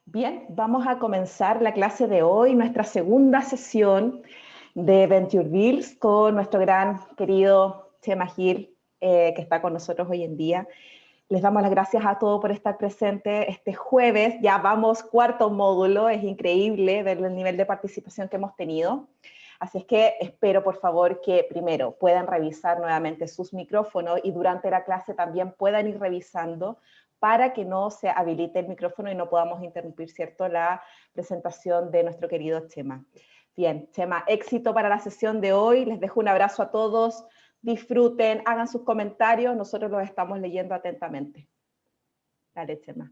Bien, vamos a comenzar la clase de hoy, nuestra segunda sesión de Venture Builds con nuestro gran querido Chema Gil, que está con nosotros hoy en día. Les damos las gracias a todos por estar presentes este jueves. Ya vamos cuarto módulo, es increíble ver el nivel de participación que hemos tenido. Así es que espero, por favor, que primero puedan revisar nuevamente sus micrófonos y durante la clase también puedan ir revisando para que no se habilite el micrófono y no podamos interrumpir, ¿cierto?, la presentación de nuestro querido Chema. Bien, Chema, éxito para la sesión de hoy. Les dejo un abrazo a todos. Disfruten, hagan sus comentarios. Nosotros los estamos leyendo atentamente. Dale, Chema.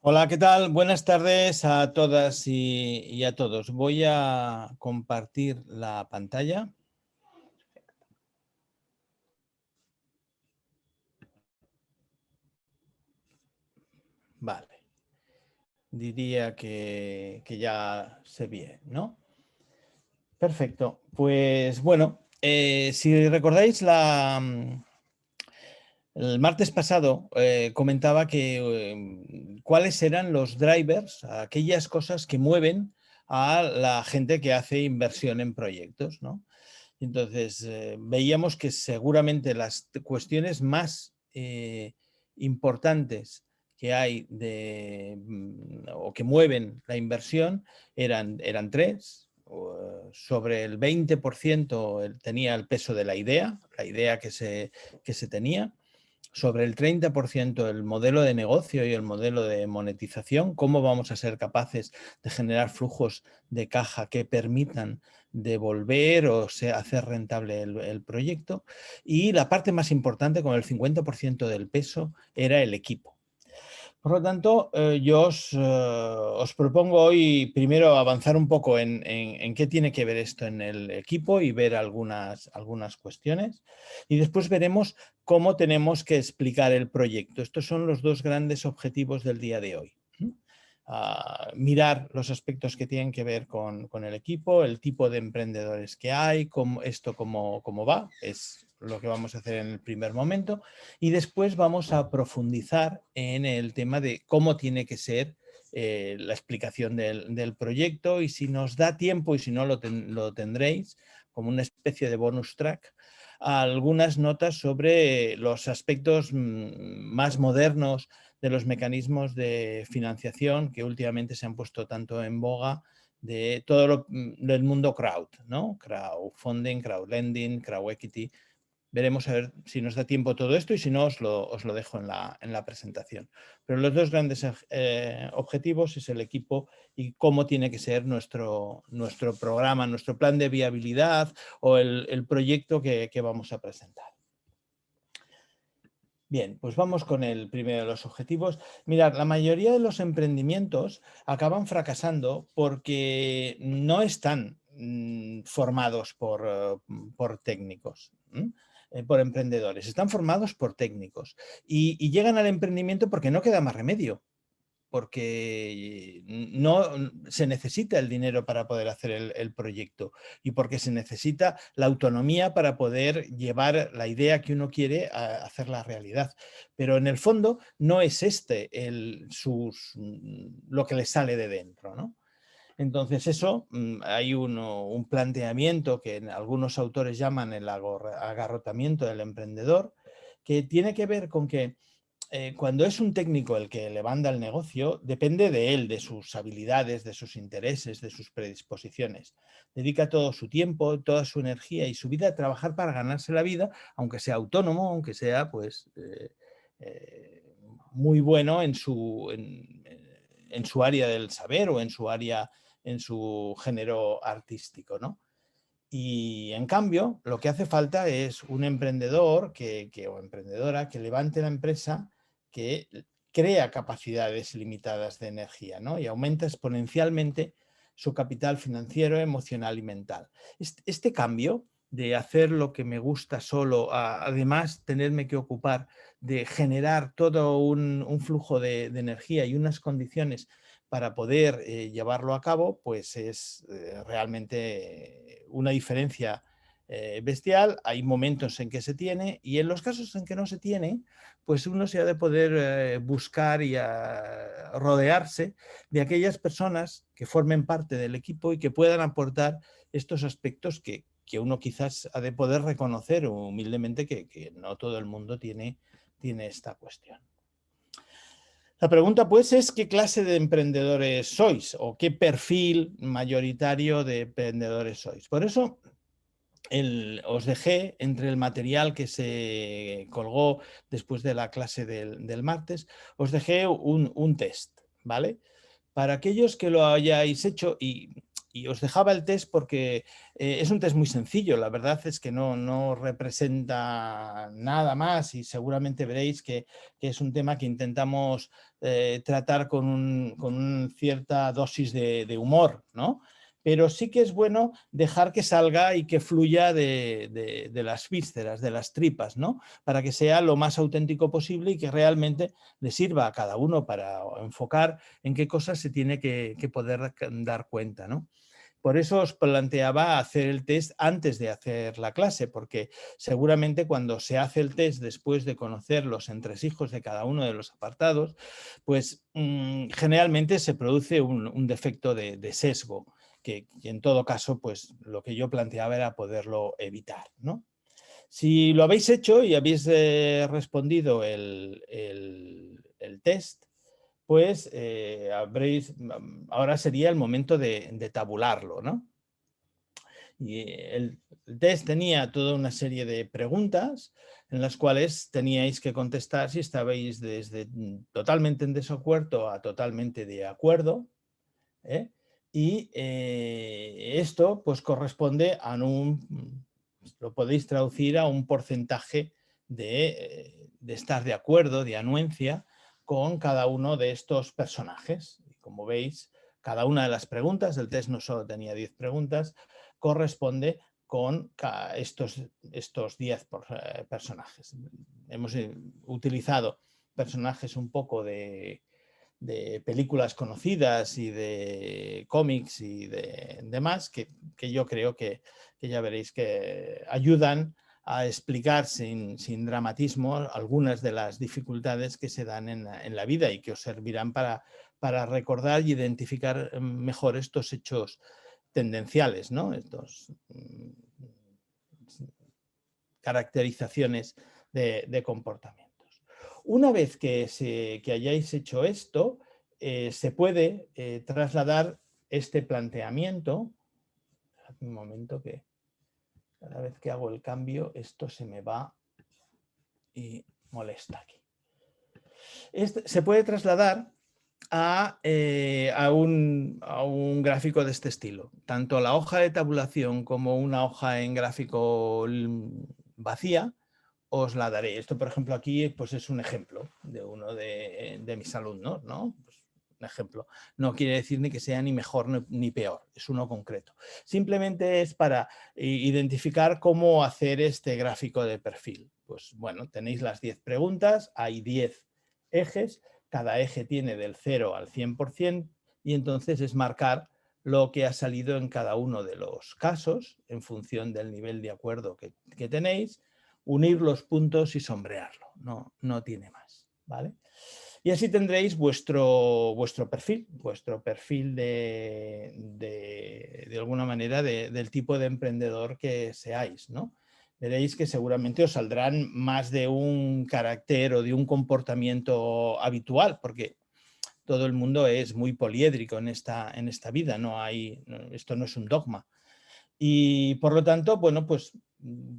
Hola, ¿qué tal? Buenas tardes a todas y a todos. Voy a compartir la pantalla. Vale. Diría que ya se ve, ¿no? Perfecto. Pues bueno, si recordáis el martes pasado comentaba que cuáles eran los drivers, aquellas cosas que mueven a la gente que hace inversión en proyectos, ¿no? Entonces, veíamos que seguramente las cuestiones más importantes que hay o que mueven la inversión eran tres. Sobre el 20% tenía el peso de la idea que se tenía. Sobre el 30% el modelo de negocio y el modelo de monetización, cómo vamos a ser capaces de generar flujos de caja que permitan devolver o hacer rentable el proyecto. Y la parte más importante, con el 50% del peso, era el equipo. Por lo tanto, yo os propongo hoy primero avanzar un poco en qué tiene que ver esto en el equipo y ver algunas cuestiones. Y después veremos cómo tenemos que explicar el proyecto. Estos son los dos grandes objetivos del día de hoy. Mirar los aspectos que tienen que ver con el equipo, el tipo de emprendedores que hay, cómo va, es lo que vamos a hacer en el primer momento, y después vamos a profundizar en el tema de cómo tiene que ser la explicación del proyecto, y si nos da tiempo, y si no lo tendréis como una especie de bonus track, algunas notas sobre los aspectos más modernos de los mecanismos de financiación que últimamente se han puesto tanto en boga de todo del mundo crowd, ¿no? Crowdfunding, crowdlending, crowd equity. Veremos a ver si nos da tiempo todo esto, y si no os lo dejo en la presentación. Pero los dos grandes objetivos es el equipo y cómo tiene que ser nuestro programa, nuestro plan de viabilidad o el proyecto que vamos a presentar. Bien, pues vamos con el primero de los objetivos. Mirad, la mayoría de los emprendimientos acaban fracasando porque no están formados por técnicos, por emprendedores. Están formados por técnicos y llegan al emprendimiento porque no queda más remedio, porque no se necesita el dinero para poder hacer el proyecto, y porque se necesita la autonomía para poder llevar la idea que uno quiere a hacerla realidad. Pero en el fondo no es lo que le sale de dentro, ¿no? Entonces eso, hay un planteamiento que algunos autores llaman el agarrotamiento del emprendedor, que tiene que ver con que cuando es un técnico el que levanta el negocio, depende de él, de sus habilidades, de sus intereses, de sus predisposiciones. Dedica todo su tiempo, toda su energía y su vida a trabajar para ganarse la vida, aunque sea autónomo, aunque sea muy bueno en su área del saber o en su género artístico, ¿no? Y en cambio, lo que hace falta es un emprendedor o emprendedora que levante la empresa, que crea capacidades limitadas de energía, ¿no? Y aumenta exponencialmente su capital financiero, emocional y mental. Este cambio de hacer lo que me gusta solo, además tenerme que ocupar de generar todo un flujo de energía y unas condiciones para poder llevarlo a cabo, pues es realmente una diferencia bestial, hay momentos en que se tiene y en los casos en que no se tiene, pues uno se ha de poder buscar y rodearse de aquellas personas que formen parte del equipo y que puedan aportar estos aspectos que uno quizás ha de poder reconocer humildemente que no todo el mundo tiene esta cuestión. La pregunta, pues, es ¿qué clase de emprendedores sois? ¿O qué perfil mayoritario de emprendedores sois? Por eso os dejé entre el material que se colgó después de la clase del martes, os dejé un test, ¿vale? Para aquellos que lo hayáis hecho, y os dejaba el test porque es un test muy sencillo, la verdad es que no representa nada más y seguramente veréis que es un tema que intentamos tratar con una cierta dosis de humor, ¿no? Pero sí que es bueno dejar que salga y que fluya de las vísceras, de las tripas, ¿no? Para que sea lo más auténtico posible y que realmente le sirva a cada uno para enfocar en qué cosas se tiene que poder dar cuenta, ¿no? Por eso os planteaba hacer el test antes de hacer la clase, porque seguramente cuando se hace el test después de conocer los entresijos de cada uno de los apartados, pues generalmente se produce un defecto de sesgo, que en todo caso, pues lo que yo planteaba era poderlo evitar, ¿no? Si lo habéis hecho y habéis respondido el test, pues ahora sería el momento de tabularlo, ¿no? Y el test tenía toda una serie de preguntas en las cuales teníais que contestar si estabais desde totalmente en desacuerdo a totalmente de acuerdo, ¿eh? Y esto pues corresponde a lo podéis traducir a un porcentaje de estar de acuerdo, de anuencia con cada uno de estos personajes. Y como veis, cada una de las preguntas, el test no solo tenía 10 preguntas, corresponde con estos 10 personajes. Hemos utilizado personajes un poco de películas conocidas y de cómics y de demás que yo creo que ya veréis que ayudan a explicar sin dramatismo algunas de las dificultades que se dan en la vida y que os servirán para recordar y identificar mejor estos hechos tendenciales, ¿no? Estos caracterizaciones de comportamientos. Una vez que hayáis hecho esto, se puede trasladar este planteamiento. Un momento que cada vez que hago el cambio esto se me va y molesta aquí. Se puede trasladar a un gráfico de este estilo. Tanto la hoja de tabulación como una hoja en gráfico vacía os la daré. Esto, por ejemplo, aquí pues es un ejemplo de uno de mis alumnos, ¿no? Pues un ejemplo. No quiere decir ni que sea ni mejor ni peor, es uno concreto. Simplemente es para identificar cómo hacer este gráfico de perfil. Pues bueno, tenéis las 10 preguntas, hay 10 ejes, cada eje tiene del 0 al 100% y entonces es marcar lo que ha salido en cada uno de los casos en función del nivel de acuerdo que tenéis, unir los puntos y sombrearlo, no tiene más, ¿vale? Y así tendréis vuestro perfil de alguna manera del tipo de emprendedor que seáis, ¿no? Veréis que seguramente os saldrán más de un carácter o de un comportamiento habitual, porque todo el mundo es muy poliédrico en esta vida, esto no es un dogma. Y por lo tanto, bueno, pues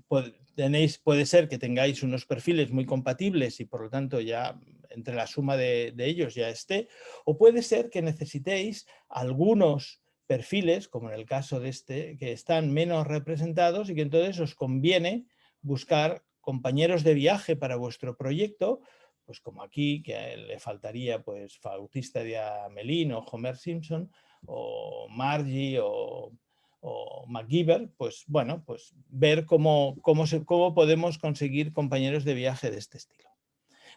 puede ser que tengáis unos perfiles muy compatibles y por lo tanto ya entre la suma de ellos ya esté, o puede ser que necesitéis algunos perfiles, como en el caso de este, que están menos representados y que entonces os conviene buscar compañeros de viaje para vuestro proyecto, pues como aquí, que le faltaría pues Bautista de Amelín o Homer Simpson o Margie o MacGyver, pues bueno, pues ver cómo podemos conseguir compañeros de viaje de este estilo.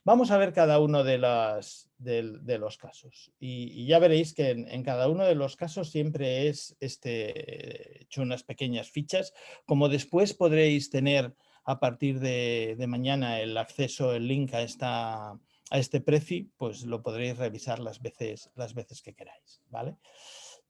Vamos a ver cada uno de los casos y ya veréis que en cada uno de los casos siempre es hecho unas pequeñas fichas, como después podréis tener a partir de mañana el acceso, el link a este Prezi, pues lo podréis revisar las veces que queráis, ¿vale?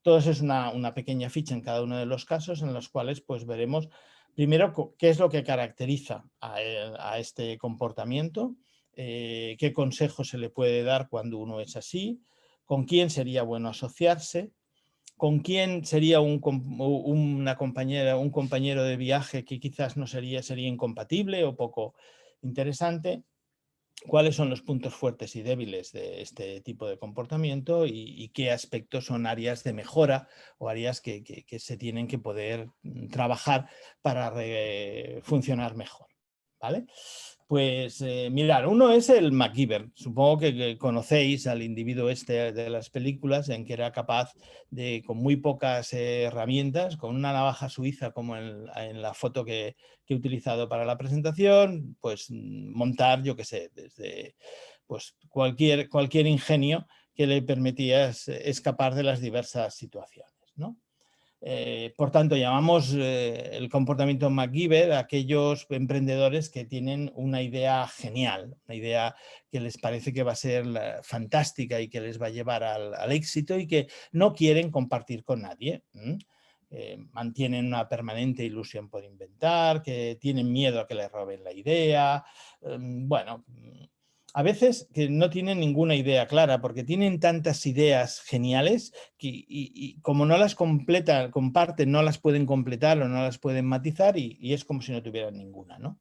Todo eso es una pequeña ficha en cada uno de los casos en los cuales pues veremos primero qué es lo que caracteriza a este comportamiento, qué consejo se le puede dar cuando uno es así, con quién sería bueno asociarse, con quién sería un compañero de viaje que quizás no sería incompatible o poco interesante, cuáles son los puntos fuertes y débiles de este tipo de comportamiento y qué aspectos son áreas de mejora o áreas que se tienen que poder trabajar para funcionar mejor, ¿vale? Pues mirad, uno es el MacGyver. Supongo que conocéis al individuo este de las películas en que era capaz de, con muy pocas herramientas, con una navaja suiza como en la foto que he utilizado para la presentación, pues montar, yo qué sé, desde pues, cualquier ingenio que le permitía escapar de las diversas situaciones, ¿no? Por tanto, llamamos el comportamiento MacGyver a aquellos emprendedores que tienen una idea genial, una idea que les parece que va a ser fantástica y que les va a llevar al éxito y que no quieren compartir con nadie. Mantienen una permanente ilusión por inventar, que tienen miedo a que les roben la idea. Bueno, a veces que no tienen ninguna idea clara porque tienen tantas ideas geniales que, y como no las comparten, no las pueden completar o no las pueden matizar y es como si no tuvieran ninguna, ¿no?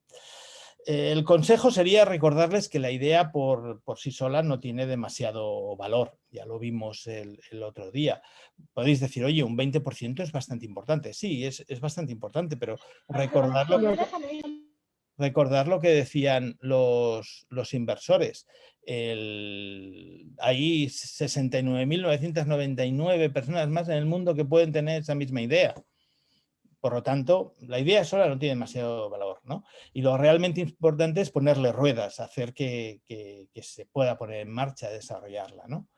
El consejo sería recordarles que la idea por sí sola no tiene demasiado valor. Ya lo vimos el otro día. Podéis decir, oye, un 20% es bastante importante. Sí, es bastante importante, pero recordar lo que decían los inversores. Hay 69.999 personas más en el mundo que pueden tener esa misma idea. Por lo tanto, la idea sola no tiene demasiado valor, ¿no? Y lo realmente importante es ponerle ruedas, hacer que se pueda poner en marcha, desarrollarla, ¿no?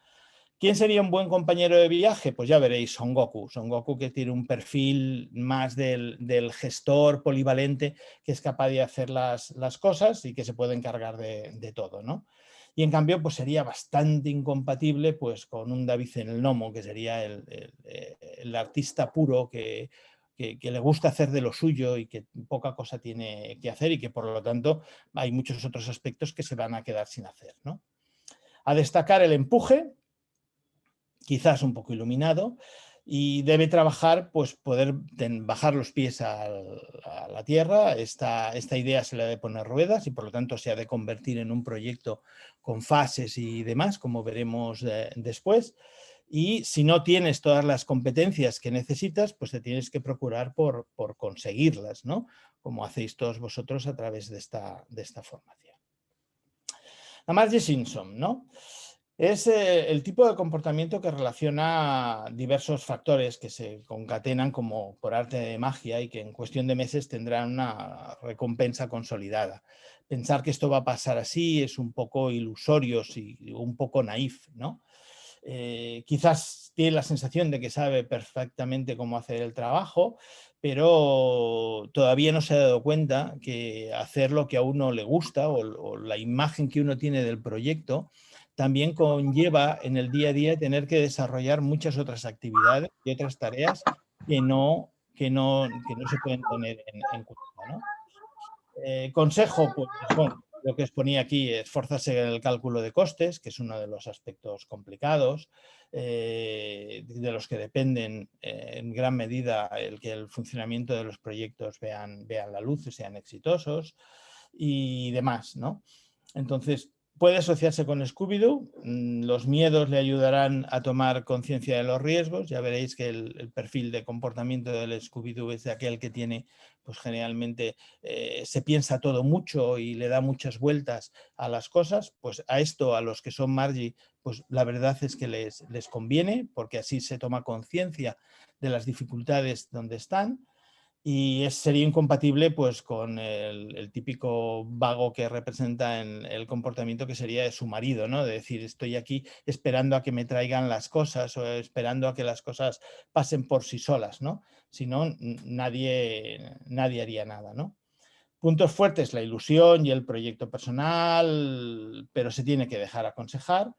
¿Quién sería un buen compañero de viaje? Pues ya veréis, Son Goku. Son Goku, que tiene un perfil más del gestor polivalente que es capaz de hacer las cosas y que se puede encargar de todo, ¿no? Y en cambio, pues sería bastante incompatible pues, con un David en el Nomo, que sería el artista puro que le gusta hacer de lo suyo y que poca cosa tiene que hacer y que por lo tanto hay muchos otros aspectos que se van a quedar sin hacer, ¿no? A destacar el empuje, quizás un poco iluminado, y debe trabajar, pues poder bajar los pies a la tierra. Esta idea se le ha de poner ruedas y por lo tanto se ha de convertir en un proyecto con fases y demás, como veremos después. Y si no tienes todas las competencias que necesitas, pues te tienes que procurar por conseguirlas, ¿no? Como hacéis todos vosotros a través de esta formación. La Marge Simpson, ¿no? Es el tipo de comportamiento que relaciona diversos factores que se concatenan como por arte de magia y que en cuestión de meses tendrán una recompensa consolidada. Pensar que esto va a pasar así es un poco ilusorio y un poco naif, ¿no? Quizás tiene la sensación de que sabe perfectamente cómo hacer el trabajo, pero todavía no se ha dado cuenta que hacer lo que a uno le gusta o la imagen que uno tiene del proyecto también conlleva en el día a día tener que desarrollar muchas otras actividades y otras tareas que no se pueden tener en cuenta, ¿no? Consejo, pues bueno, lo que os ponía aquí, esforzarse en el cálculo de costes, que es uno de los aspectos complicados, de los que dependen en gran medida el que el funcionamiento de los proyectos vean la luz y sean exitosos y demás, ¿no? Entonces, puede asociarse con Scooby-Doo. Los miedos le ayudarán a tomar conciencia de los riesgos. Ya veréis que el perfil de comportamiento del Scooby-Doo es de aquel que tiene, pues generalmente se piensa todo mucho y le da muchas vueltas a las cosas. Pues a esto, a los que son Margie, pues la verdad es que les conviene, porque así se toma conciencia de las dificultades donde están. y sería incompatible pues, con el típico vago que representa en el comportamiento que sería de su marido, ¿no? De decir, estoy aquí esperando a que me traigan las cosas o esperando a que las cosas pasen por sí solas, ¿no? Si no, nadie haría nada, ¿no? Puntos fuertes, la ilusión y el proyecto personal, pero se tiene que dejar aconsejar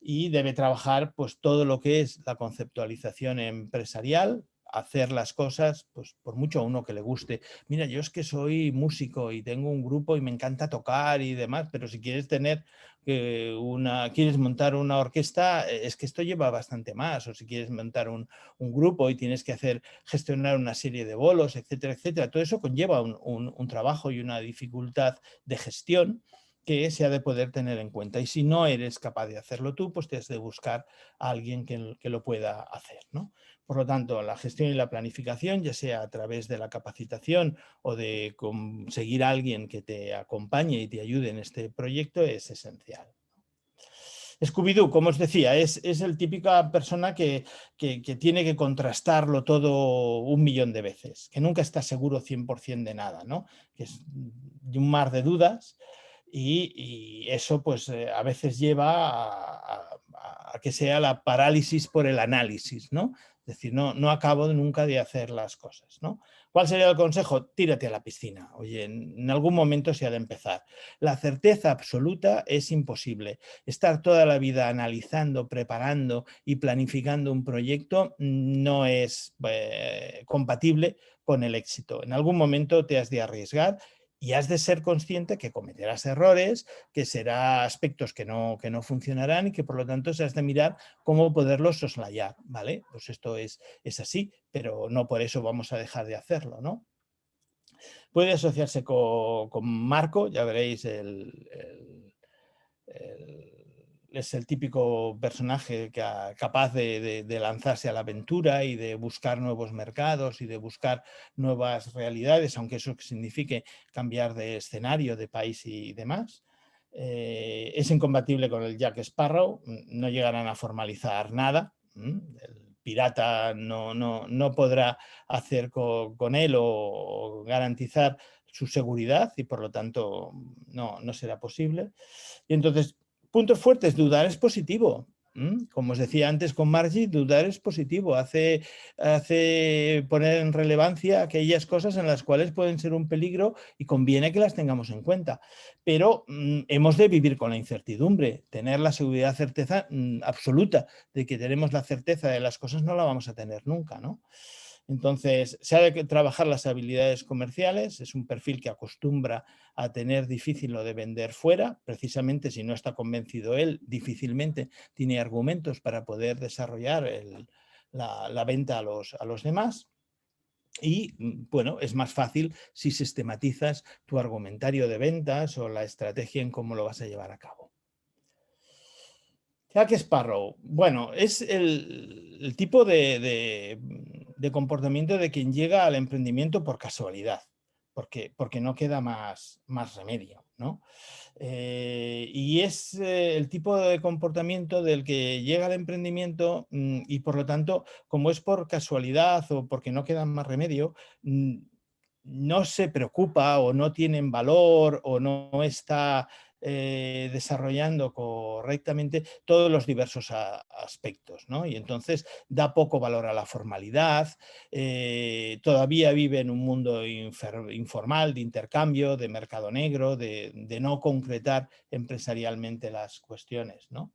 y debe trabajar pues, todo lo que es la conceptualización empresarial, hacer las cosas, pues por mucho a uno que le guste. Mira, yo es que soy músico y tengo un grupo y me encanta tocar y demás, pero si quieres tener quieres montar una orquesta, es que esto lleva bastante más, o si quieres montar un grupo y tienes que gestionar una serie de bolos, etcétera, etcétera. Todo eso conlleva un trabajo y una dificultad de gestión que se ha de poder tener en cuenta. Y si no eres capaz de hacerlo tú, pues te has de buscar a alguien que lo pueda hacer, ¿no? Por lo tanto, la gestión y la planificación, ya sea a través de la capacitación o de conseguir a alguien que te acompañe y te ayude en este proyecto, es esencial. Scooby-Doo, como os decía, es el típica persona que tiene que contrastarlo todo 1.000.000 de veces, que nunca está seguro 100% de nada, ¿no? Que es un mar de dudas y eso pues a veces lleva a que sea la parálisis por el análisis, ¿no? Es decir, no acabo nunca de hacer las cosas, ¿no? ¿Cuál sería el consejo? Tírate a la piscina. Oye, en algún momento se ha de empezar. La certeza absoluta es imposible. Estar toda la vida analizando, preparando y planificando un proyecto no es compatible con el éxito. En algún momento te has de arriesgar y has de ser consciente que cometerás errores, que será aspectos que no funcionarán y que por lo tanto se has de mirar cómo poderlos soslayar, ¿vale? Pues esto es así, pero no por eso vamos a dejar de hacerlo, ¿no? Puede asociarse con Marco, ya veréis es el típico personaje capaz de lanzarse a la aventura y de buscar nuevos mercados y de buscar nuevas realidades, aunque eso signifique cambiar de escenario, de país y demás. Es incompatible con el Jack Sparrow, no llegarán a formalizar nada. El pirata no podrá hacer con él o garantizar su seguridad y por lo tanto no será posible. Y entonces, puntos fuertes, dudar es positivo. Como os decía antes con Margie, dudar es positivo, hace poner en relevancia aquellas cosas en las cuales pueden ser un peligro y conviene que las tengamos en cuenta. Pero hemos de vivir con la incertidumbre, tener la seguridad, certeza absoluta de que tenemos la certeza de las cosas no la vamos a tener nunca, ¿no? Entonces, se ha de trabajar las habilidades comerciales, es un perfil que acostumbra a tener difícil lo de vender fuera, precisamente si no está convencido él, difícilmente tiene argumentos para poder desarrollar la venta a los demás. Y bueno, es más fácil si sistematizas tu argumentario de ventas o la estrategia en cómo lo vas a llevar a cabo. Jack Sparrow, bueno, es el tipo de comportamiento de quien llega al emprendimiento por casualidad, porque no queda más remedio, ¿no? Y es el tipo de comportamiento del que llega al emprendimiento y por lo tanto, como es por casualidad o porque no queda más remedio, no se preocupa o no tienen valor o no está desarrollando correctamente todos los diversos aspectos, ¿no? Y entonces da poco valor a la formalidad, todavía vive en un mundo informal, de intercambio, de mercado negro, de no concretar empresarialmente las cuestiones, ¿no?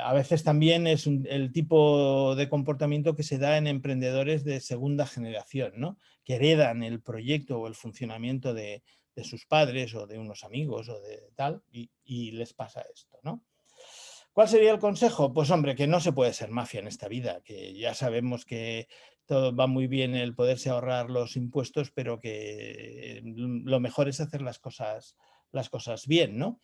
A veces también es el tipo de comportamiento que se da en emprendedores de segunda generación, ¿no? Que heredan el proyecto o el funcionamiento de sus padres o de unos amigos o de tal y les pasa esto, ¿no? ¿Cuál sería el consejo? Pues hombre, que no se puede ser mafia en esta vida, que ya sabemos que todo va muy bien el poderse ahorrar los impuestos, pero que lo mejor es hacer las cosas bien, ¿no?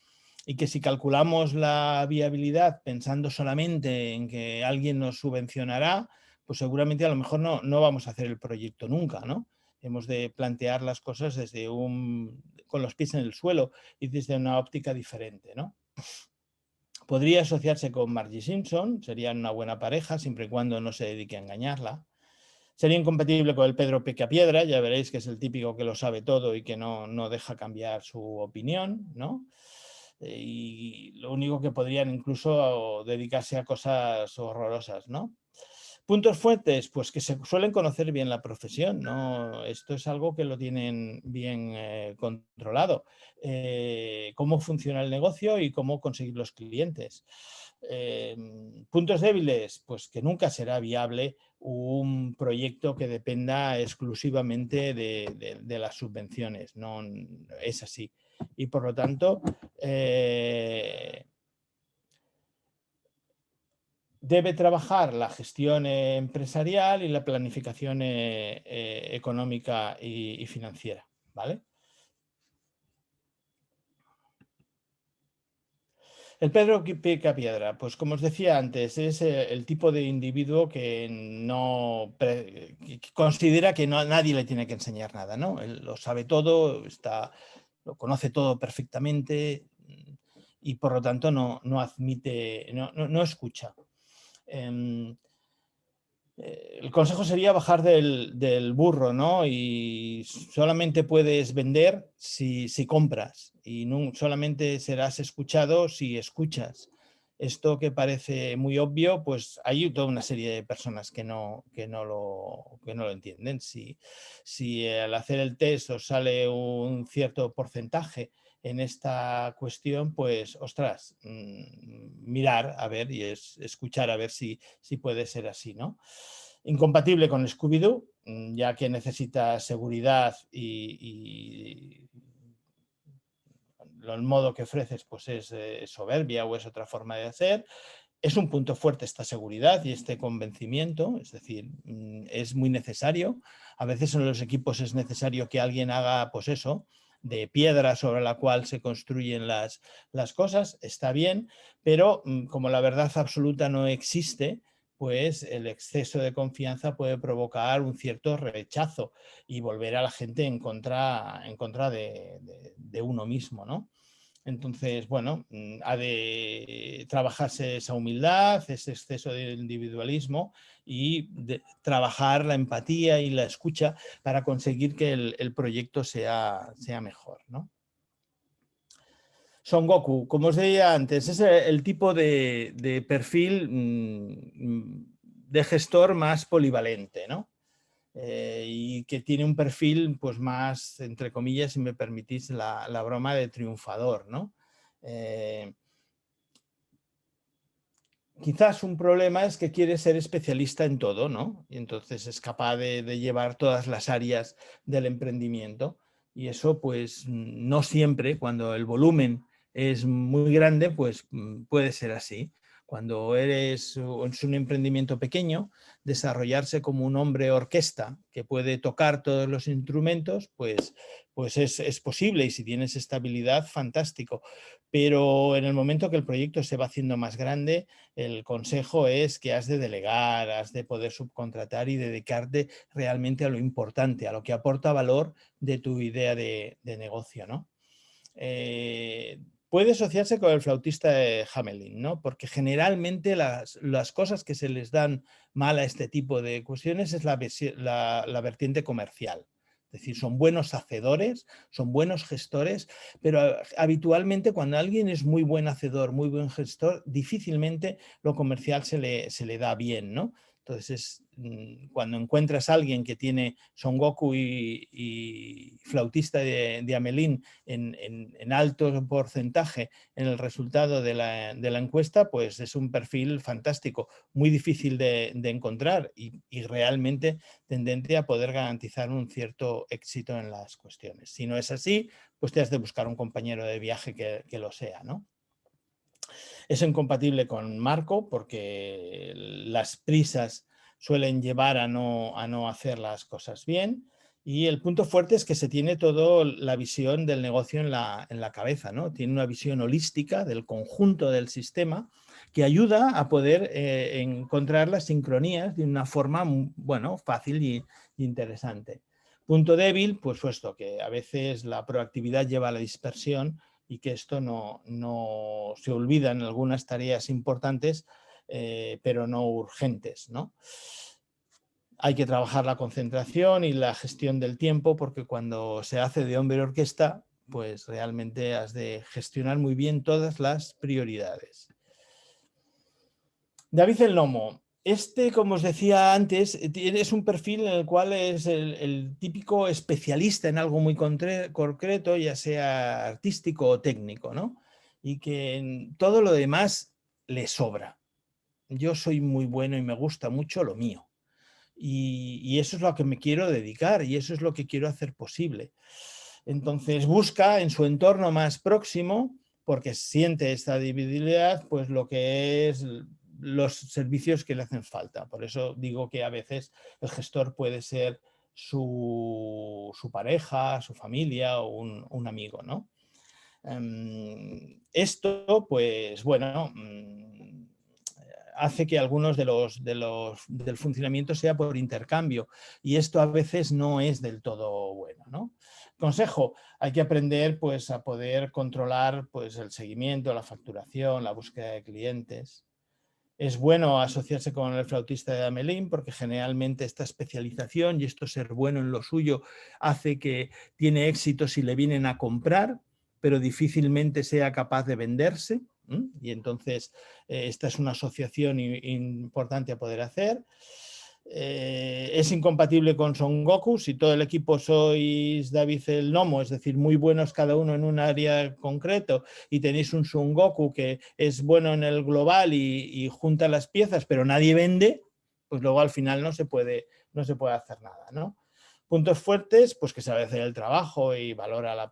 Y que si calculamos la viabilidad pensando solamente en que alguien nos subvencionará, pues seguramente a lo mejor no vamos a hacer el proyecto nunca, ¿no? Hemos de plantear las cosas con los pies en el suelo y desde una óptica diferente, ¿no? Podría asociarse con Margie Simpson, serían una buena pareja siempre y cuando no se dedique a engañarla. Sería incompatible con el Pedro Picapiedra, ya veréis que es el típico que lo sabe todo y que no deja cambiar su opinión, ¿no? Y lo único que podrían incluso dedicarse a cosas horrorosas, ¿no? Puntos fuertes, pues que se suelen conocer bien la profesión, ¿no? Esto es algo que lo tienen bien controlado. Cómo funciona el negocio y cómo conseguir los clientes. Puntos débiles, pues que nunca será viable un proyecto que dependa exclusivamente de las subvenciones. No es así. Y por lo tanto, debe trabajar la gestión empresarial y la planificación económica y financiera, ¿vale? El Pedro Picapiedra, pues como os decía antes, es el tipo de individuo que que considera que nadie le tiene que enseñar nada, ¿no? Él lo sabe todo, lo conoce todo perfectamente y por lo tanto no admite, no escucha. El consejo sería bajar del burro, ¿no? Y solamente puedes vender si compras y no, solamente serás escuchado si escuchas. Esto que parece muy obvio, pues hay toda una serie de personas que no lo entienden. Si al hacer el test os sale un cierto porcentaje en esta cuestión, pues, ostras, mirar a ver y escuchar a ver si puede ser así, ¿no? Incompatible con Scooby-Doo, ya que necesita seguridad y el modo que ofreces pues es soberbia o es otra forma de hacer. Es un punto fuerte esta seguridad y este convencimiento, es decir, es muy necesario. A veces en los equipos es necesario que alguien haga, pues eso, de piedra sobre la cual se construyen las cosas, está bien, pero como la verdad absoluta no existe, pues el exceso de confianza puede provocar un cierto rechazo y volver a la gente en contra de uno mismo, ¿no? Entonces, bueno, ha de trabajarse esa humildad, ese exceso de individualismo y trabajar la empatía y la escucha para conseguir que el proyecto sea mejor, ¿no? Son Goku, como os decía antes, es el tipo de perfil de gestor más polivalente, ¿no? Y que tiene un perfil pues más, entre comillas, si me permitís la broma, de triunfador, ¿no? Quizás un problema es que quiere ser especialista en todo, ¿no? Y entonces es capaz de llevar todas las áreas del emprendimiento. Y eso, pues, no siempre, cuando el volumen es muy grande, pues puede ser así. Cuando es un emprendimiento pequeño, desarrollarse como un hombre orquesta que puede tocar todos los instrumentos, pues es posible, y si tienes estabilidad, fantástico. Pero en el momento que el proyecto se va haciendo más grande, el consejo es que has de delegar, has de poder subcontratar y dedicarte realmente a lo importante, a lo que aporta valor de tu idea de negocio, ¿no? Puede asociarse con el flautista de Hamelin, ¿no? Porque generalmente las cosas que se les dan mal a este tipo de cuestiones es la vertiente comercial. Es decir, son buenos hacedores, son buenos gestores, pero habitualmente cuando alguien es muy buen hacedor, muy buen gestor, difícilmente lo comercial se le da bien, ¿no? Entonces, cuando encuentras a alguien que tiene Son Goku y flautista de Hamelin en alto porcentaje en el resultado de la encuesta, pues es un perfil fantástico, muy difícil de encontrar y realmente tendente a poder garantizar un cierto éxito en las cuestiones. Si no es así, pues te has de buscar un compañero de viaje que lo sea, ¿no? Es incompatible con Marco porque las prisas suelen llevar a no hacer las cosas bien. Y el punto fuerte es que se tiene toda la visión del negocio en la cabeza, ¿no? Tiene una visión holística del conjunto del sistema que ayuda a poder encontrar las sincronías de una forma, bueno, fácil y interesante. Punto débil, pues puesto que a veces la proactividad lleva a la dispersión y que esto no se olvida en algunas tareas importantes, pero no urgentes, ¿no? Hay que trabajar la concentración y la gestión del tiempo, porque cuando se hace de hombre orquesta, pues realmente has de gestionar muy bien todas las prioridades. David el Nomo. Como os decía antes, es un perfil en el cual es el típico especialista en algo muy concreto, ya sea artístico o técnico, ¿no? Y que en todo lo demás le sobra. Yo soy muy bueno y me gusta mucho lo mío. Y eso es lo que me quiero dedicar y eso es lo que quiero hacer posible. Entonces busca en su entorno más próximo, porque siente esta debilidad, pues lo que es los servicios que le hacen falta. Por eso digo que a veces el gestor puede ser su pareja, su familia o un amigo, ¿no? Esto, pues bueno, hace que algunos del funcionamiento sea por intercambio y esto a veces no es del todo bueno, ¿no? Consejo, hay que aprender pues, a poder controlar pues, el seguimiento, la facturación, la búsqueda de clientes. Es bueno asociarse con el flautista de Hamelin porque generalmente esta especialización y esto ser bueno en lo suyo hace que tiene éxito si le vienen a comprar, pero difícilmente sea capaz de venderse. Y entonces esta es una asociación importante a poder hacer. Es incompatible con Son Goku. Si todo el equipo sois David el Nomo, es decir, muy buenos cada uno en un área concreto y tenéis un Son Goku que es bueno en el global y junta las piezas, pero nadie vende, pues luego al final no se puede hacer nada, ¿no? Puntos fuertes, pues que sabe hacer el trabajo y valora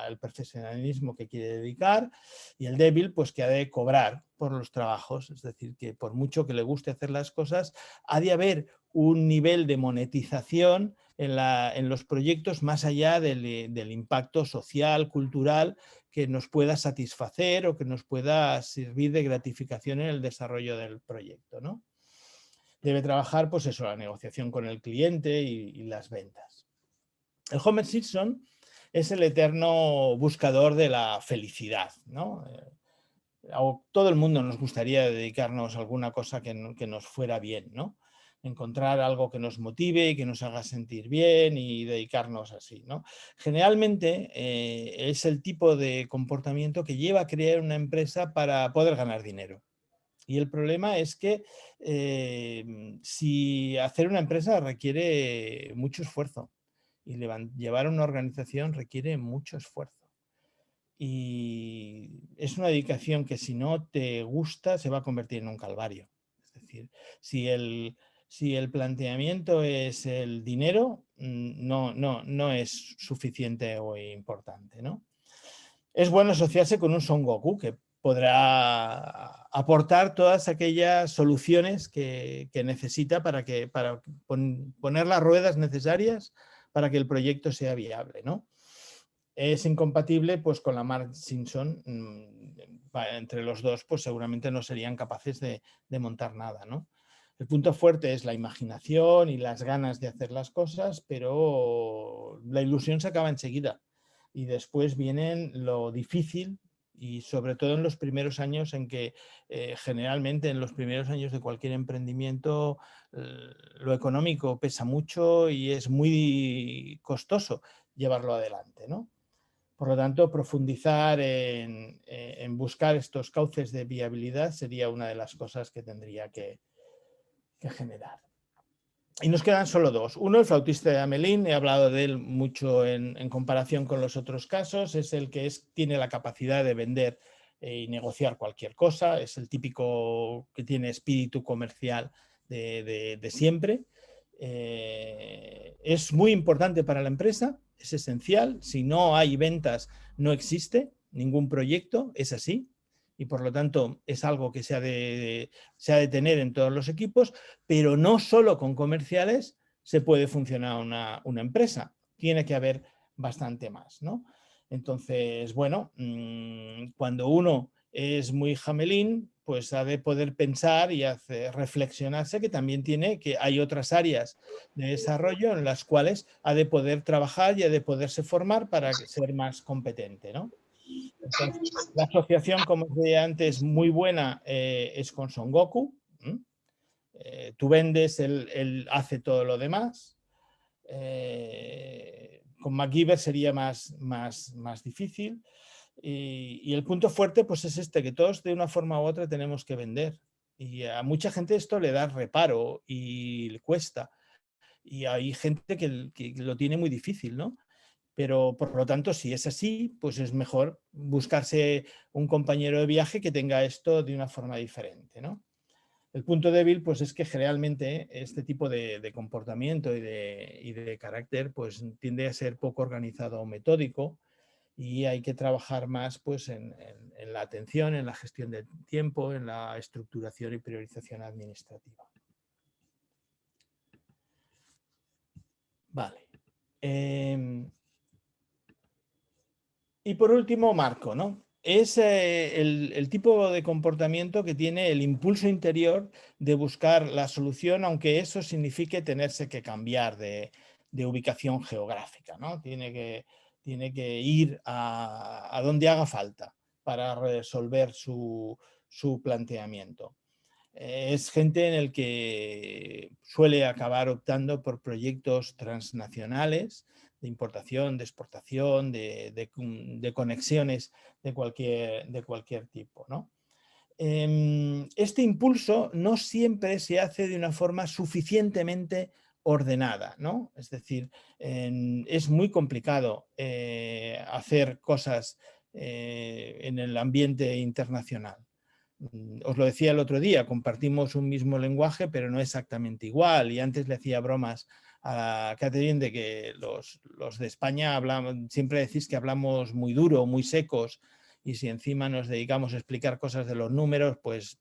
el profesionalismo que quiere dedicar. Y el débil, pues que ha de cobrar por los trabajos. Es decir, que por mucho que le guste hacer las cosas, ha de haber un nivel de monetización en los proyectos más allá del impacto social, cultural, que nos pueda satisfacer o que nos pueda servir de gratificación en el desarrollo del proyecto, ¿no? Debe trabajar, pues eso, la negociación con el cliente y las ventas. El Homer Simpson es el eterno buscador de la felicidad, ¿no? Todo el mundo nos gustaría dedicarnos a alguna cosa que nos fuera bien, ¿no? Encontrar algo que nos motive y que nos haga sentir bien y dedicarnos así, ¿no? Generalmente es el tipo de comportamiento que lleva a crear una empresa para poder ganar dinero. Y el problema es que si hacer una empresa requiere mucho esfuerzo y llevar una organización requiere mucho esfuerzo. Y es una dedicación que si no te gusta se va a convertir en un calvario. Es decir, si el planteamiento es el dinero, no es suficiente o importante, ¿no? Es bueno asociarse con un Son Goku que podrá aportar todas aquellas soluciones que necesita para poner las ruedas necesarias para que el proyecto sea viable, ¿no? Es incompatible pues, con la Mark Simpson. Entre los dos pues, seguramente no serían capaces de montar nada, ¿no? El punto fuerte es la imaginación y las ganas de hacer las cosas, pero la ilusión se acaba enseguida. Y después viene lo difícil y sobre todo en los primeros años en que generalmente en los primeros años de cualquier emprendimiento lo económico pesa mucho y es muy costoso llevarlo adelante, ¿no? Por lo tanto, profundizar en buscar estos cauces de viabilidad sería una de las cosas que tendría que generar. Y nos quedan solo dos. Uno, el flautista de Hamelin, he hablado de él mucho en comparación con los otros casos, es el que tiene la capacidad de vender y negociar cualquier cosa, es el típico que tiene espíritu comercial de siempre. Es muy importante para la empresa, es esencial. Si no hay ventas, no existe ningún proyecto, es así. Y por lo tanto es algo que se ha de tener en todos los equipos, pero no solo con comerciales se puede funcionar una empresa, tiene que haber bastante más, ¿no? Entonces, bueno, cuando uno es muy Hamelin, pues ha de poder pensar y reflexionarse que también hay otras áreas de desarrollo en las cuales ha de poder trabajar y ha de poderse formar para ser más competente, ¿no? Entonces, la asociación, como os decía antes, muy buena es con Son Goku. Tú vendes, él hace todo lo demás. Con MacGyver sería más difícil. Y el punto fuerte pues es este, que todos de una forma u otra tenemos que vender. Y a mucha gente esto le da reparo y le cuesta. Y hay gente que lo tiene muy difícil, ¿no? Pero por lo tanto, si es así, pues es mejor buscarse un compañero de viaje que tenga esto de una forma diferente, ¿no? El punto débil pues es que generalmente este tipo de comportamiento y de carácter pues tiende a ser poco organizado o metódico, y hay que trabajar más pues en la atención, en la gestión del tiempo, en la estructuración y priorización administrativa. Vale. Y por último, Marco, ¿no? Es el tipo de comportamiento que tiene el impulso interior de buscar la solución, aunque eso signifique tenerse que cambiar de ubicación geográfica, ¿no? Tiene que ir a donde haga falta para resolver su planteamiento. Es gente en el que suele acabar optando por proyectos transnacionales de importación, de exportación, de conexiones de cualquier tipo, ¿no? Este impulso no siempre se hace de una forma suficientemente ordenada, ¿no? Es decir, es muy complicado hacer cosas en el ambiente internacional. Os lo decía el otro día, compartimos un mismo lenguaje, pero no exactamente igual. Y antes le hacía bromas a Catherine de que los de España siempre decís que hablamos muy duro, muy secos, y si encima nos dedicamos a explicar cosas de los números, pues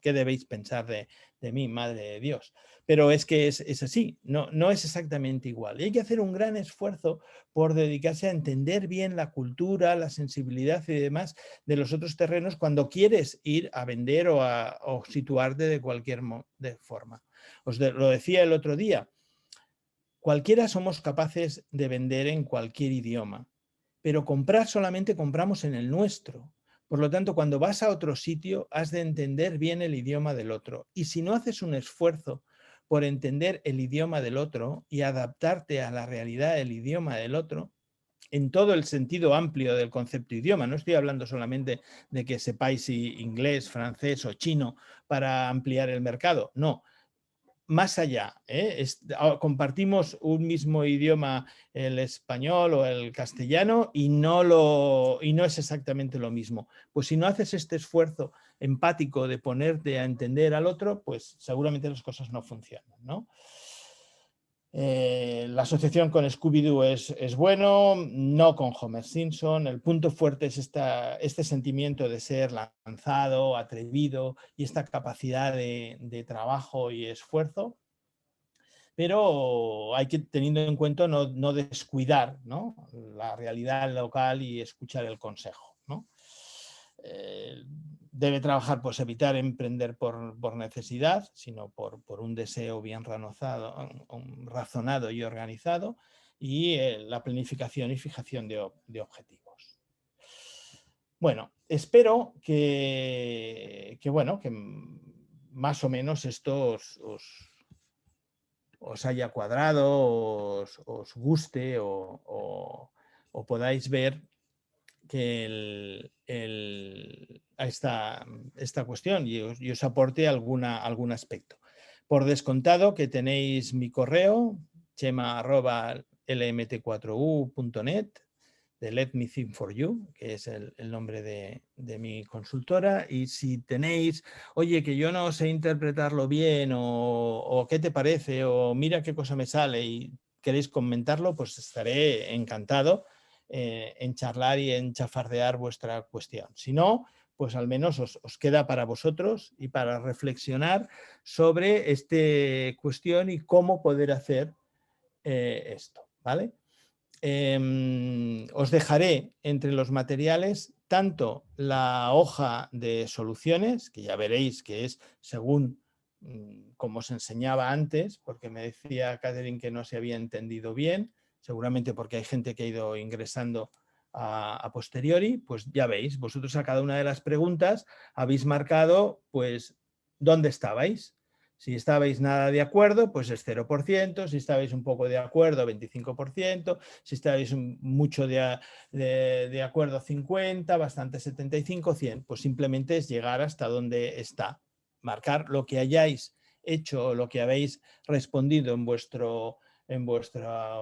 ¿qué debéis pensar de mí, madre de Dios? Pero es que es así, no es exactamente igual. Y hay que hacer un gran esfuerzo por dedicarse a entender bien la cultura, la sensibilidad y demás de los otros terrenos cuando quieres ir a vender o situarte de cualquier forma. Os lo decía el otro día, cualquiera somos capaces de vender en cualquier idioma, pero comprar solamente compramos en el nuestro. Por lo tanto, cuando vas a otro sitio, has de entender bien el idioma del otro. Y si no haces un esfuerzo por entender el idioma del otro y adaptarte a la realidad del idioma del otro, en todo el sentido amplio del concepto idioma, no estoy hablando solamente de que sepáis inglés, francés o chino para ampliar el mercado, no, más allá, compartimos un mismo idioma, el español o el castellano, y no es exactamente lo mismo. Pues si no haces este esfuerzo empático de ponerte a entender al otro, pues seguramente las cosas no funcionan, ¿no? La asociación con Scooby-Doo es bueno, no con Homer Simpson. El punto fuerte es este sentimiento de ser lanzado, atrevido, y esta capacidad de trabajo y esfuerzo. Pero hay que, teniendo en cuenta, no descuidar, ¿no?, la realidad local y escuchar el consejo, ¿no? Debe trabajar, pues evitar emprender por necesidad, sino por un deseo bien razonado y organizado, y la planificación y fijación de objetivos. Bueno, espero que más o menos esto os haya cuadrado, os guste o podáis ver que esta cuestión y os aporte algún aspecto. Por descontado que tenéis mi correo, chema@lmt4u.net, de Let Me Think For You, que es el nombre de mi consultora. Y si tenéis, oye, que yo no sé interpretarlo bien, o qué te parece, o mira qué cosa me sale, y queréis comentarlo, pues estaré encantado en charlar y en chafardear vuestra cuestión. Si no, pues al menos os queda para vosotros y para reflexionar sobre esta cuestión y cómo poder hacer esto, ¿vale? Os dejaré entre los materiales tanto la hoja de soluciones, que ya veréis que es según como os enseñaba antes, porque me decía Catherine que no se había entendido bien, seguramente porque hay gente que ha ido ingresando a posteriori. Pues ya veis, vosotros a cada una de las preguntas habéis marcado pues dónde estabais. Si estabais nada de acuerdo, pues es 0%, si estabais un poco de acuerdo, 25%, si estabais mucho de acuerdo, 50%, bastante 75%, 100%, pues simplemente es llegar hasta donde está, marcar lo que hayáis hecho o lo que habéis respondido en vuestra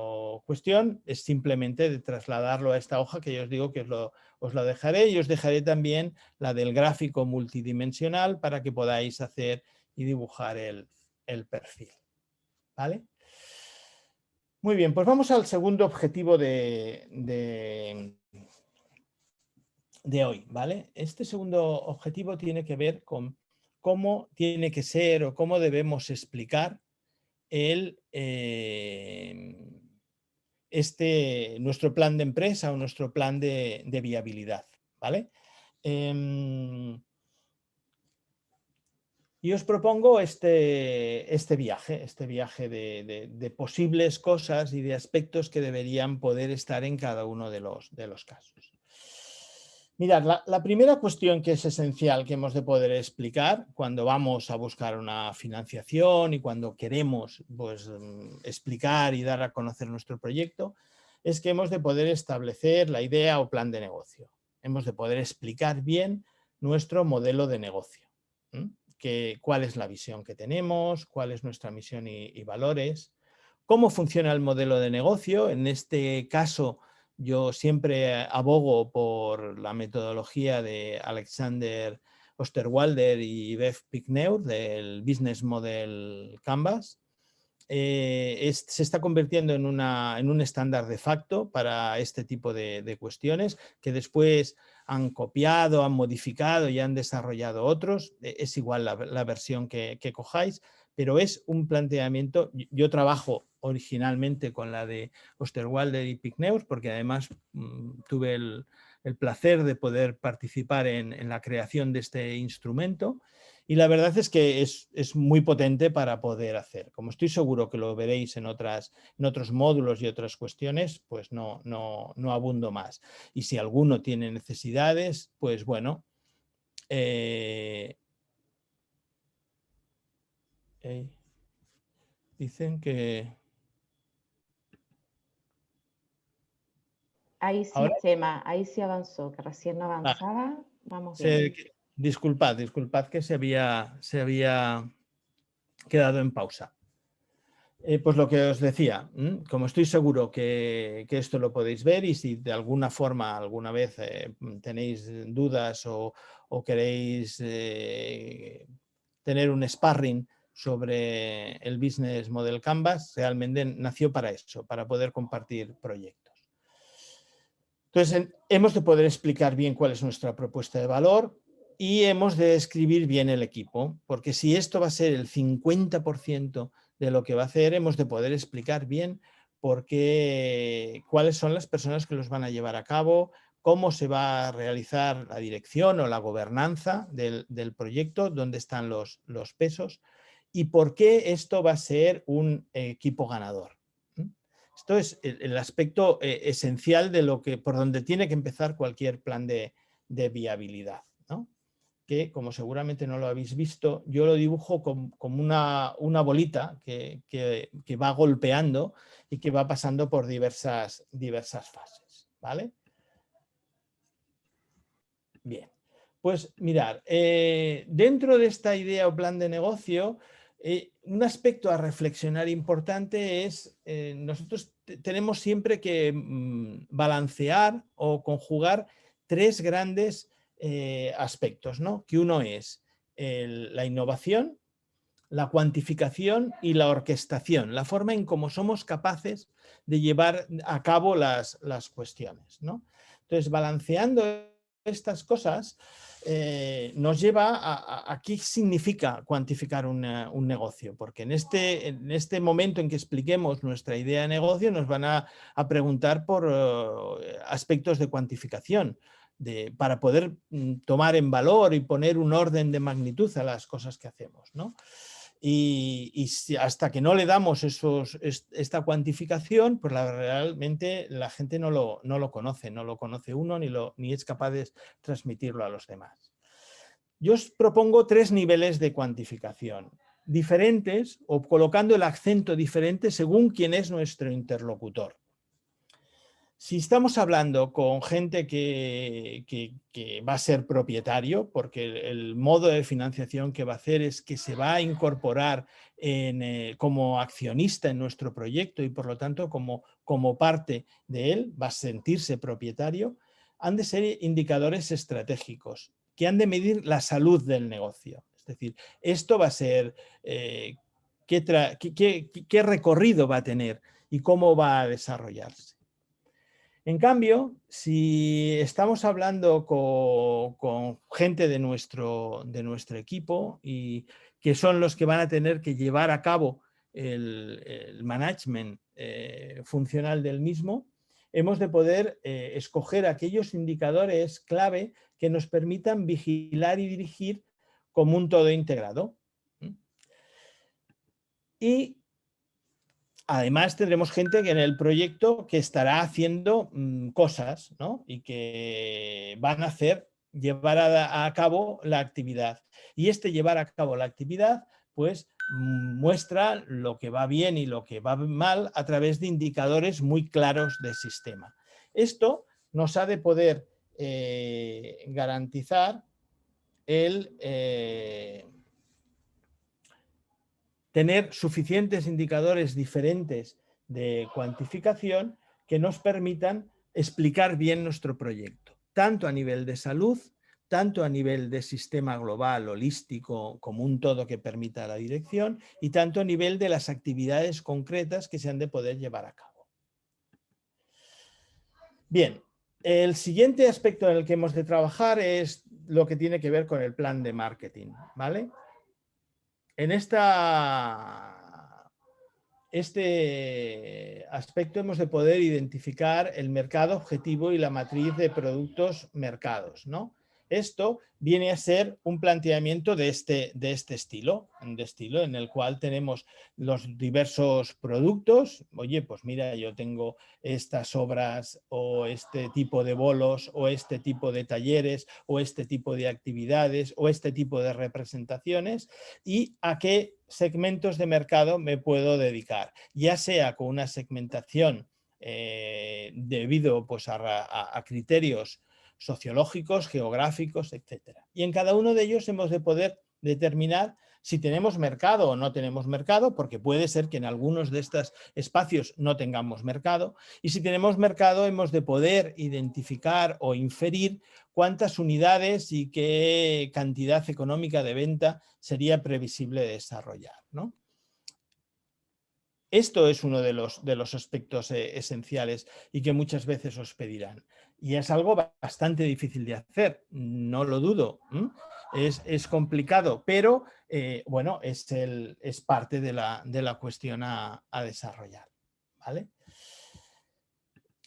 cuestión, es simplemente de trasladarlo a esta hoja que yo os digo que os lo dejaré, y os dejaré también la del gráfico multidimensional para que podáis hacer y dibujar el perfil. ¿Vale? Muy bien, pues vamos al segundo objetivo de hoy. ¿Vale? Este segundo objetivo tiene que ver con cómo tiene que ser o cómo debemos explicar nuestro plan de empresa o nuestro plan de viabilidad. ¿Vale? Y os propongo este viaje de posibles cosas y de aspectos que deberían poder estar en cada uno de los casos. Mirad, la primera cuestión que es esencial que hemos de poder explicar cuando vamos a buscar una financiación y cuando queremos, pues, explicar y dar a conocer nuestro proyecto es que hemos de poder establecer la idea o plan de negocio. Hemos de poder explicar bien nuestro modelo de negocio. Cuál es la visión que tenemos, cuál es nuestra misión y valores, cómo funciona el modelo de negocio. En este caso, yo siempre abogo por la metodología de Alexander Osterwalder y Bev Pickneur del Business Model Canvas. Se está convirtiendo en un estándar de facto para este tipo de cuestiones que después han copiado, han modificado y han desarrollado otros. Es igual la versión que cojáis, pero es un planteamiento. Yo trabajo originalmente con la de Osterwalder y Pickneur porque además tuve el placer de poder participar en la creación de este instrumento. Y la verdad es que es muy potente para poder hacer. Como estoy seguro que lo veréis en otros módulos y otras cuestiones, pues no abundo más. Y si alguno tiene necesidades, pues bueno, dicen que... Ahí sí, ¿Ahora? Chema, ahí sí avanzó, que recién no avanzaba, vamos bien. Disculpad que se había quedado en pausa. Pues lo que os decía, como estoy seguro que esto lo podéis ver, y si de alguna forma alguna vez tenéis dudas o queréis tener un sparring sobre el Business Model Canvas, realmente nació para eso, para poder compartir proyectos. Entonces, hemos de poder explicar bien cuál es nuestra propuesta de valor y hemos de escribir bien el equipo, porque si esto va a ser el 50% de lo que va a hacer, hemos de poder explicar bien cuáles son las personas que los van a llevar a cabo, cómo se va a realizar la dirección o la gobernanza del proyecto, dónde están los pesos y por qué esto va a ser un equipo ganador. Esto es el aspecto esencial de por donde tiene que empezar cualquier plan de viabilidad, ¿no? Que, como seguramente no lo habéis visto, yo lo dibujo como una bolita que va golpeando y que va pasando por diversas fases, ¿vale? Bien, pues mirad, dentro de esta idea o plan de negocio, un aspecto a reflexionar importante es, nosotros tenemos siempre que balancear o conjugar tres grandes aspectos, ¿no? Que uno es la innovación, la cuantificación y la orquestación, la forma en cómo somos capaces de llevar a cabo las cuestiones, ¿no? Entonces, balanceando estas cosas nos lleva a qué significa cuantificar un negocio, porque en este momento en que expliquemos nuestra idea de negocio nos van a preguntar por aspectos de cuantificación, para poder tomar en valor y poner un orden de magnitud a las cosas que hacemos, ¿no? Y hasta que no le damos esta cuantificación, pues realmente la gente no lo conoce uno ni es capaz de transmitirlo a los demás. Yo os propongo tres niveles de cuantificación. diferentes o colocando el acento diferente según quién es nuestro interlocutor. Si estamos hablando con gente que va a ser propietario, porque el modo de financiación que va a hacer es que se va a incorporar como accionista en nuestro proyecto y por lo tanto como parte de él, va a sentirse propietario, han de ser indicadores estratégicos que han de medir la salud del negocio. Es decir, esto va a ser qué recorrido va a tener y cómo va a desarrollarse. En cambio, si estamos hablando con gente de nuestro equipo y que son los que van a tener que llevar a cabo el management funcional del mismo, hemos de poder escoger aquellos indicadores clave que nos permitan vigilar y dirigir como un todo integrado. Y además tendremos gente que en el proyecto que estará haciendo cosas, ¿no? Y que van a llevar a cabo la actividad. Y llevar a cabo la actividad pues muestra lo que va bien y lo que va mal a través de indicadores muy claros del sistema. Esto nos ha de poder garantizar el tener suficientes indicadores diferentes de cuantificación que nos permitan explicar bien nuestro proyecto, tanto a nivel de salud, tanto a nivel de sistema global, holístico, como un todo que permita la dirección, y tanto a nivel de las actividades concretas que se han de poder llevar a cabo. Bien, el siguiente aspecto en el que hemos de trabajar es lo que tiene que ver con el plan de marketing, ¿vale? En este aspecto hemos de poder identificar el mercado objetivo y la matriz de productos mercados, ¿no? Esto viene a ser un planteamiento de este estilo, en el cual tenemos los diversos productos. Oye, pues mira, yo tengo estas obras o este tipo de bolos o este tipo de talleres o este tipo de actividades o este tipo de representaciones y a qué segmentos de mercado me puedo dedicar, ya sea con una segmentación debido pues, a criterios sociológicos, geográficos, etc. Y en cada uno de ellos hemos de poder determinar si tenemos mercado o no tenemos mercado, porque puede ser que en algunos de estos espacios no tengamos mercado, y si tenemos mercado hemos de poder identificar o inferir cuántas unidades y qué cantidad económica de venta sería previsible desarrollar, ¿no? Esto es uno de los aspectos esenciales y que muchas veces os pedirán. Y es algo bastante difícil de hacer, no lo dudo. Es complicado, pero bueno, es parte de la cuestión a desarrollar, ¿vale?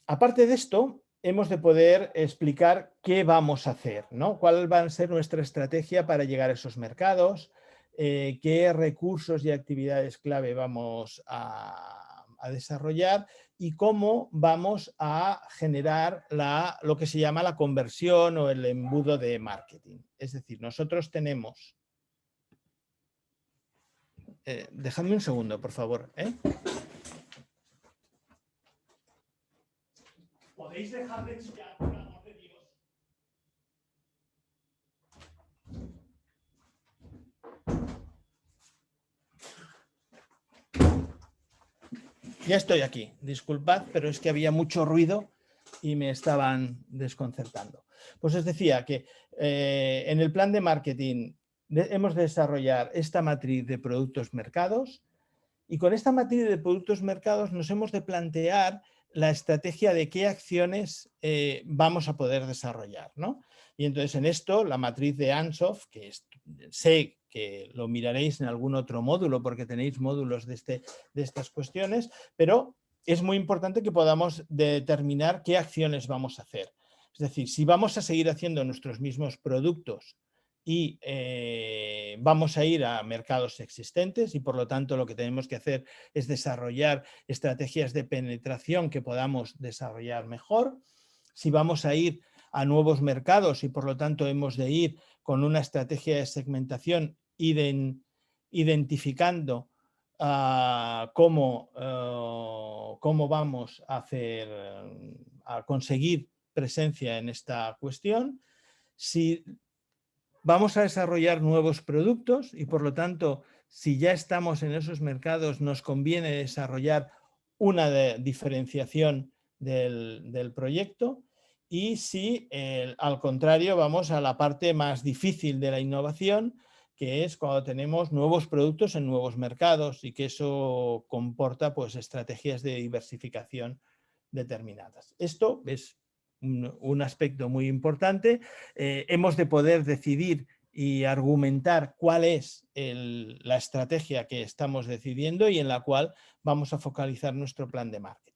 Aparte de esto, hemos de poder explicar qué vamos a hacer, ¿no? Cuál va a ser nuestra estrategia para llegar a esos mercados, qué recursos y actividades clave vamos a desarrollar y cómo vamos a generar lo que se llama la conversión o el embudo de marketing. Es decir, nosotros tenemos... dejadme un segundo, por favor. ¿Podéis dejar de chillar, por amor de Dios? Ya estoy aquí, disculpad, pero es que había mucho ruido y me estaban desconcertando. Pues os decía que en el plan de marketing hemos de desarrollar esta matriz de productos mercados y con esta matriz de productos mercados nos hemos de plantear la estrategia de qué acciones vamos a poder desarrollar, ¿no? Y entonces en esto la matriz de Ansoff, que sé que lo miraréis en algún otro módulo porque tenéis módulos de estas cuestiones, pero es muy importante que podamos determinar qué acciones vamos a hacer. Es decir, si vamos a seguir haciendo nuestros mismos productos y vamos a ir a mercados existentes y por lo tanto lo que tenemos que hacer es desarrollar estrategias de penetración que podamos desarrollar mejor. Si vamos a ir a nuevos mercados y por lo tanto hemos de ir con una estrategia de segmentación y de identificando cómo vamos a conseguir presencia en esta cuestión, si vamos a desarrollar nuevos productos y por lo tanto, si ya estamos en esos mercados, nos conviene desarrollar una diferenciación del proyecto, y si al contrario vamos a la parte más difícil de la innovación, que es cuando tenemos nuevos productos en nuevos mercados y que eso comporta pues estrategias de diversificación determinadas. Esto es un aspecto muy importante. Hemos de poder decidir y argumentar cuál es la estrategia que estamos decidiendo y en la cual vamos a focalizar nuestro plan de marketing.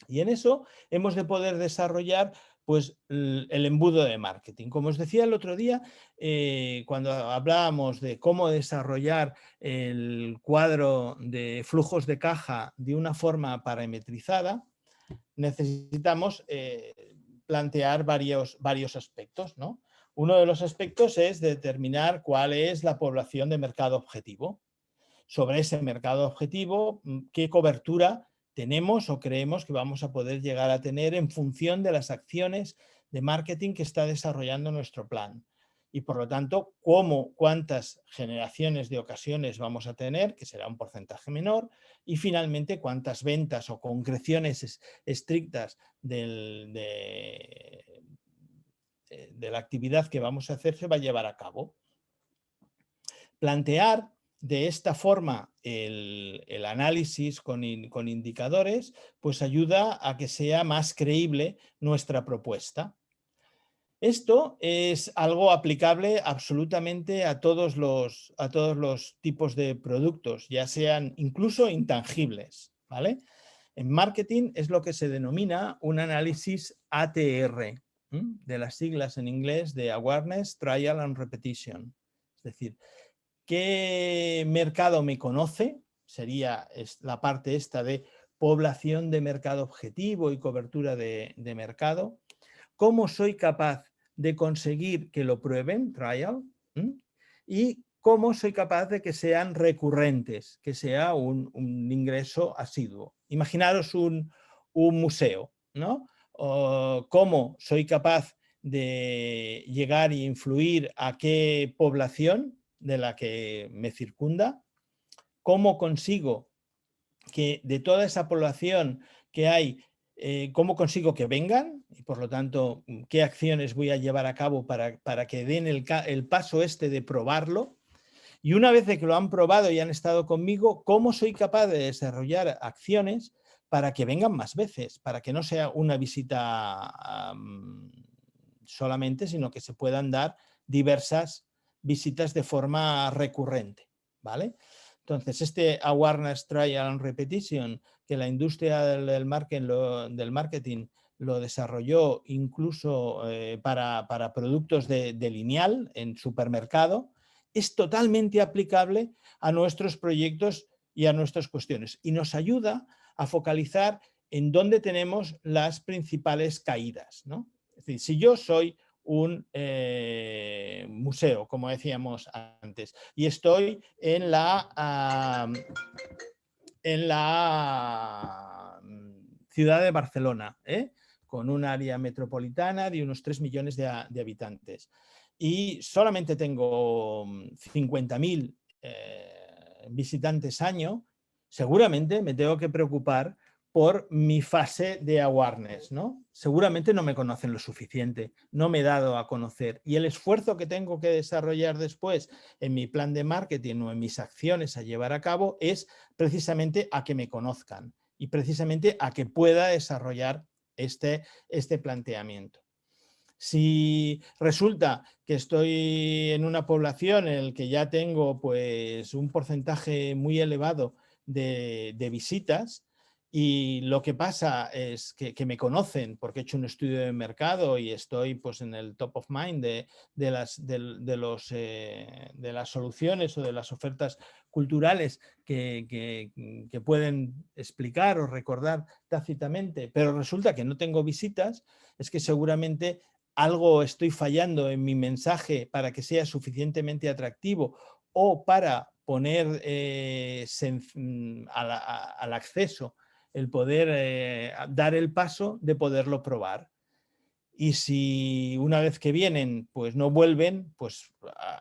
Y en eso hemos de poder desarrollar pues, el embudo de marketing. Como os decía el otro día, cuando hablábamos de cómo desarrollar el cuadro de flujos de caja de una forma parametrizada, necesitamos plantear varios aspectos, ¿no? Uno de los aspectos es determinar cuál es la población de mercado objetivo. Sobre ese mercado objetivo, qué cobertura tenemos o creemos que vamos a poder llegar a tener en función de las acciones de marketing que está desarrollando nuestro plan. Y por lo tanto, cuántas generaciones de ocasiones vamos a tener, que será un porcentaje menor, y finalmente cuántas ventas o concreciones estrictas de la actividad que vamos a hacer se va a llevar a cabo. Plantear de esta forma el análisis con indicadores, pues ayuda a que sea más creíble nuestra propuesta. Esto es algo aplicable absolutamente a todos los tipos de productos, ya sean incluso intangibles, ¿vale? En marketing es lo que se denomina un análisis ATR, de las siglas en inglés de Awareness, Trial and Repetition. Es decir, ¿qué mercado me conoce? Sería la parte esta de población de mercado objetivo y cobertura de mercado. ¿Cómo soy capaz de conseguir que lo prueben, trial? Y cómo soy capaz de que sean recurrentes, que sea un ingreso asiduo. Imaginaros un museo, ¿no? ¿Cómo soy capaz de llegar e influir a qué población de la que me circunda? ¿Cómo consigo que de toda esa población que hay, cómo consigo que vengan? Y por lo tanto, ¿qué acciones voy a llevar a cabo para que den el paso este de probarlo? Y una vez de que lo han probado y han estado conmigo, ¿cómo soy capaz de desarrollar acciones para que vengan más veces? Para que no sea una visita solamente, sino que se puedan dar diversas visitas de forma recurrente, ¿vale? Entonces, este Awareness, Trial and Repetition, que la industria del marketing lo desarrolló incluso para productos de lineal en supermercado, es totalmente aplicable a nuestros proyectos y a nuestras cuestiones y nos ayuda a focalizar en dónde tenemos las principales caídas, ¿no? Es decir, si yo soy un museo, como decíamos antes, y estoy en la ciudad de Barcelona, con un área metropolitana de unos 3 millones de habitantes, y solamente tengo 50.000 visitantes año, seguramente me tengo que preocupar por mi fase de awareness, ¿no? Seguramente no me conocen lo suficiente, no me he dado a conocer, y el esfuerzo que tengo que desarrollar después en mi plan de marketing o en mis acciones a llevar a cabo es precisamente a que me conozcan y precisamente a que pueda desarrollar este planteamiento. Si resulta que estoy en una población en la que ya tengo pues, un porcentaje muy elevado de visitas, y lo que pasa es que me conocen porque he hecho un estudio de mercado y estoy pues, en el top of mind de las soluciones o de las ofertas culturales que pueden explicar o recordar tácitamente, pero resulta que no tengo visitas, es que seguramente algo estoy fallando en mi mensaje para que sea suficientemente atractivo, o para poner al acceso el poder dar el paso de poderlo probar. Y si una vez que vienen pues no vuelven, pues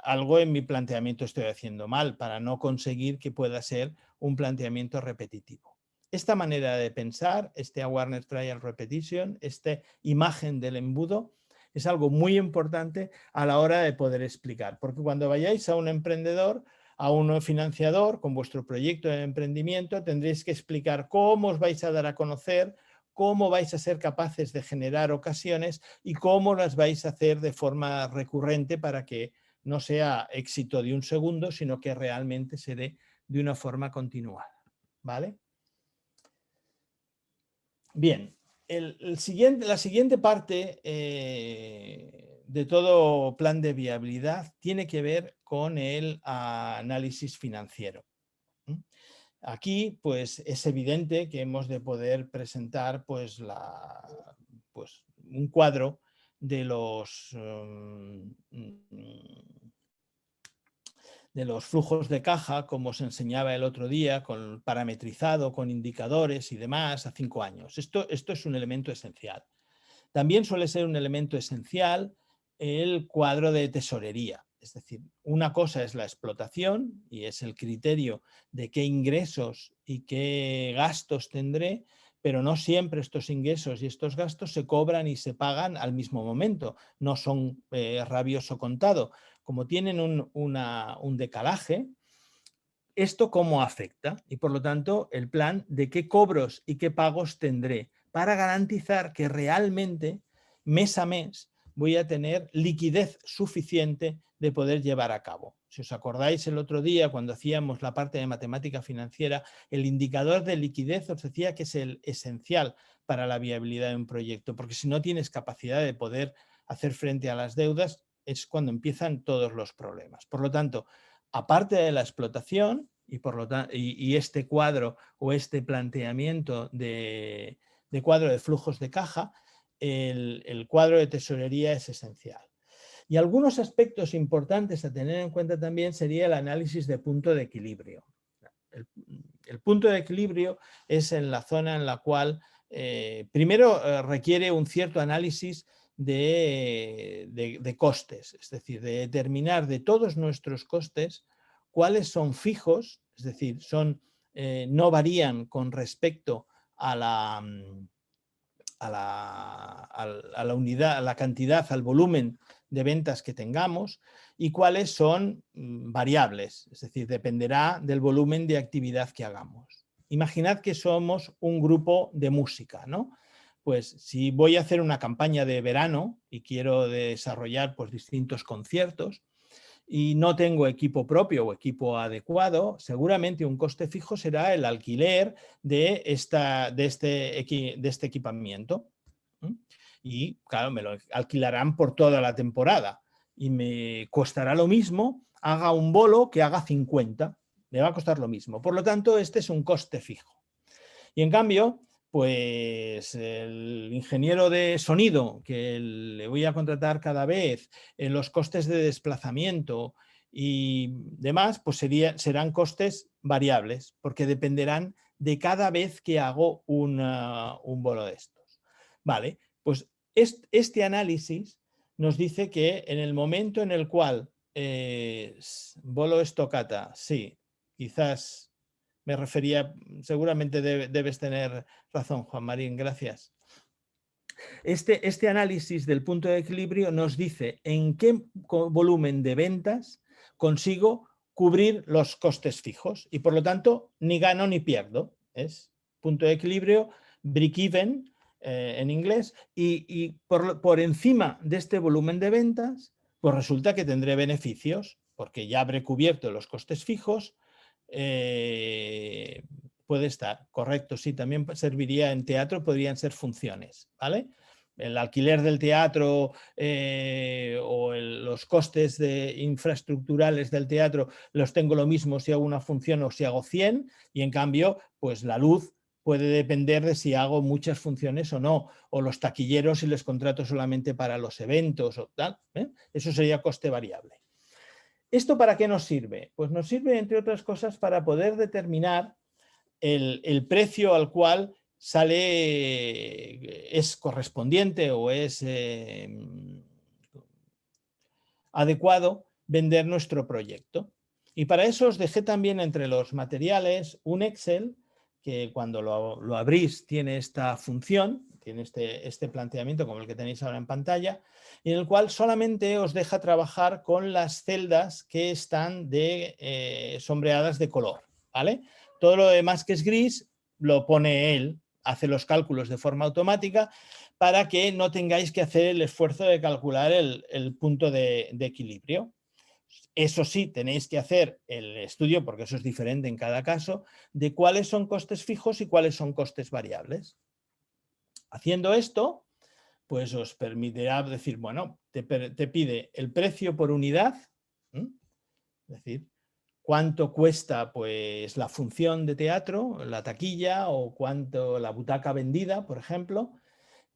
algo en mi planteamiento estoy haciendo mal para no conseguir que pueda ser un planteamiento repetitivo. Esta manera de pensar, este Awareness Trial Repetition, esta imagen del embudo, es algo muy importante a la hora de poder explicar. Porque cuando vayáis a un emprendedor, a un financiador con vuestro proyecto de emprendimiento, tendréis que explicar cómo os vais a dar a conocer, cómo vais a ser capaces de generar ocasiones y cómo las vais a hacer de forma recurrente para que no sea éxito de un segundo, sino que realmente se dé de una forma continuada. ¿Vale? Bien, la siguiente parte de todo plan de viabilidad tiene que ver con el análisis financiero. Aquí, pues, es evidente que hemos de poder presentar pues, un cuadro de los flujos de caja, como os enseñaba el otro día, parametrizado, con indicadores y demás, a 5 años. Esto es un elemento esencial. También suele ser un elemento esencial el cuadro de tesorería. Es decir, una cosa es la explotación y es el criterio de qué ingresos y qué gastos tendré, pero no siempre estos ingresos y estos gastos se cobran y se pagan al mismo momento. No son rabioso contado. Como tienen un decalaje, ¿esto cómo afecta? Y por lo tanto, el plan de qué cobros y qué pagos tendré para garantizar que realmente mes a mes voy a tener liquidez suficiente de poder llevar a cabo. Si os acordáis el otro día cuando hacíamos la parte de matemática financiera, el indicador de liquidez os decía que es el esencial para la viabilidad de un proyecto, porque si no tienes capacidad de poder hacer frente a las deudas, es cuando empiezan todos los problemas. Por lo tanto, aparte de la explotación y este cuadro o este planteamiento de cuadro de flujos de caja, el cuadro de tesorería es esencial. Y algunos aspectos importantes a tener en cuenta también sería el análisis de punto de equilibrio. El punto de equilibrio es en la zona en la cual primero requiere un cierto análisis de costes, es decir, de determinar de todos nuestros costes cuáles son fijos, es decir, no varían con respecto a la unidad, a la cantidad, al volumen de ventas que tengamos, y cuáles son variables, es decir, dependerá del volumen de actividad que hagamos. Imaginad que somos un grupo de música, ¿no? Pues si voy a hacer una campaña de verano y quiero desarrollar pues, distintos conciertos y no tengo equipo propio o equipo adecuado, seguramente un coste fijo será el alquiler de este equipamiento. Y claro, me lo alquilarán por toda la temporada y me costará lo mismo, haga un bolo que haga 50, me va a costar lo mismo. Por lo tanto, este es un coste fijo. Y en cambio, pues el ingeniero de sonido que le voy a contratar cada vez, los costes de desplazamiento y demás, pues serán costes variables, porque dependerán de cada vez que hago un bolo de estos. Vale, pues este análisis nos dice que en el momento en el cual bolo estocata, sí, quizás me refería, seguramente debes tener razón, Juan Marín, gracias. Este análisis del punto de equilibrio nos dice en qué volumen de ventas consigo cubrir los costes fijos y por lo tanto ni gano ni pierdo. Es punto de equilibrio, break-even en inglés, y por encima de este volumen de ventas, pues resulta que tendré beneficios porque ya habré cubierto los costes fijos. Puede estar, correcto, sí, también serviría en teatro, podrían ser funciones, ¿vale? El alquiler del teatro o los costes infraestructurales del teatro los tengo lo mismo si hago una función o si hago 100, y en cambio, pues la luz puede depender de si hago muchas funciones o no, o los taquilleros si les contrato solamente para los eventos o tal, ¿eh? Eso sería coste variable. ¿Esto para qué nos sirve? Pues nos sirve, entre otras cosas, para poder determinar el precio al cual es correspondiente o es adecuado vender nuestro proyecto. Y para eso os dejé también entre los materiales un Excel que cuando lo abrís tiene esta función, tiene este planteamiento como el que tenéis ahora en pantalla, en el cual solamente os deja trabajar con las celdas que están sombreadas de color, ¿vale? Todo lo demás que es gris lo pone él, hace los cálculos de forma automática para que no tengáis que hacer el esfuerzo de calcular el punto de equilibrio. Eso sí, tenéis que hacer el estudio, porque eso es diferente en cada caso, de cuáles son costes fijos y cuáles son costes variables. Haciendo esto, pues os permitirá decir, bueno, te pide el precio por unidad, es decir, cuánto cuesta pues la función de teatro, la taquilla, o cuánto la butaca vendida, por ejemplo,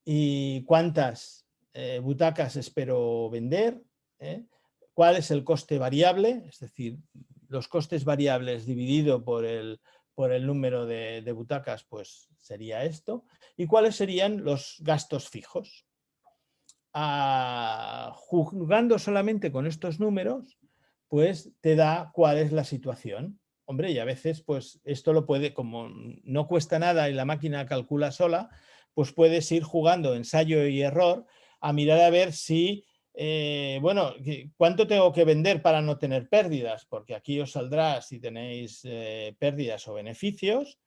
y cuántas butacas espero vender, cuál es el coste variable, es decir, los costes variables dividido por el número de butacas, pues sería esto, y cuáles serían los gastos fijos. Jugando solamente con estos números, pues te da cuál es la situación. Hombre, y a veces pues esto lo puede, como no cuesta nada y la máquina calcula sola, pues puedes ir jugando ensayo y error a mirar a ver si, bueno, ¿cuánto tengo que vender para no tener pérdidas? Porque aquí os saldrá si tenéis pérdidas o beneficios.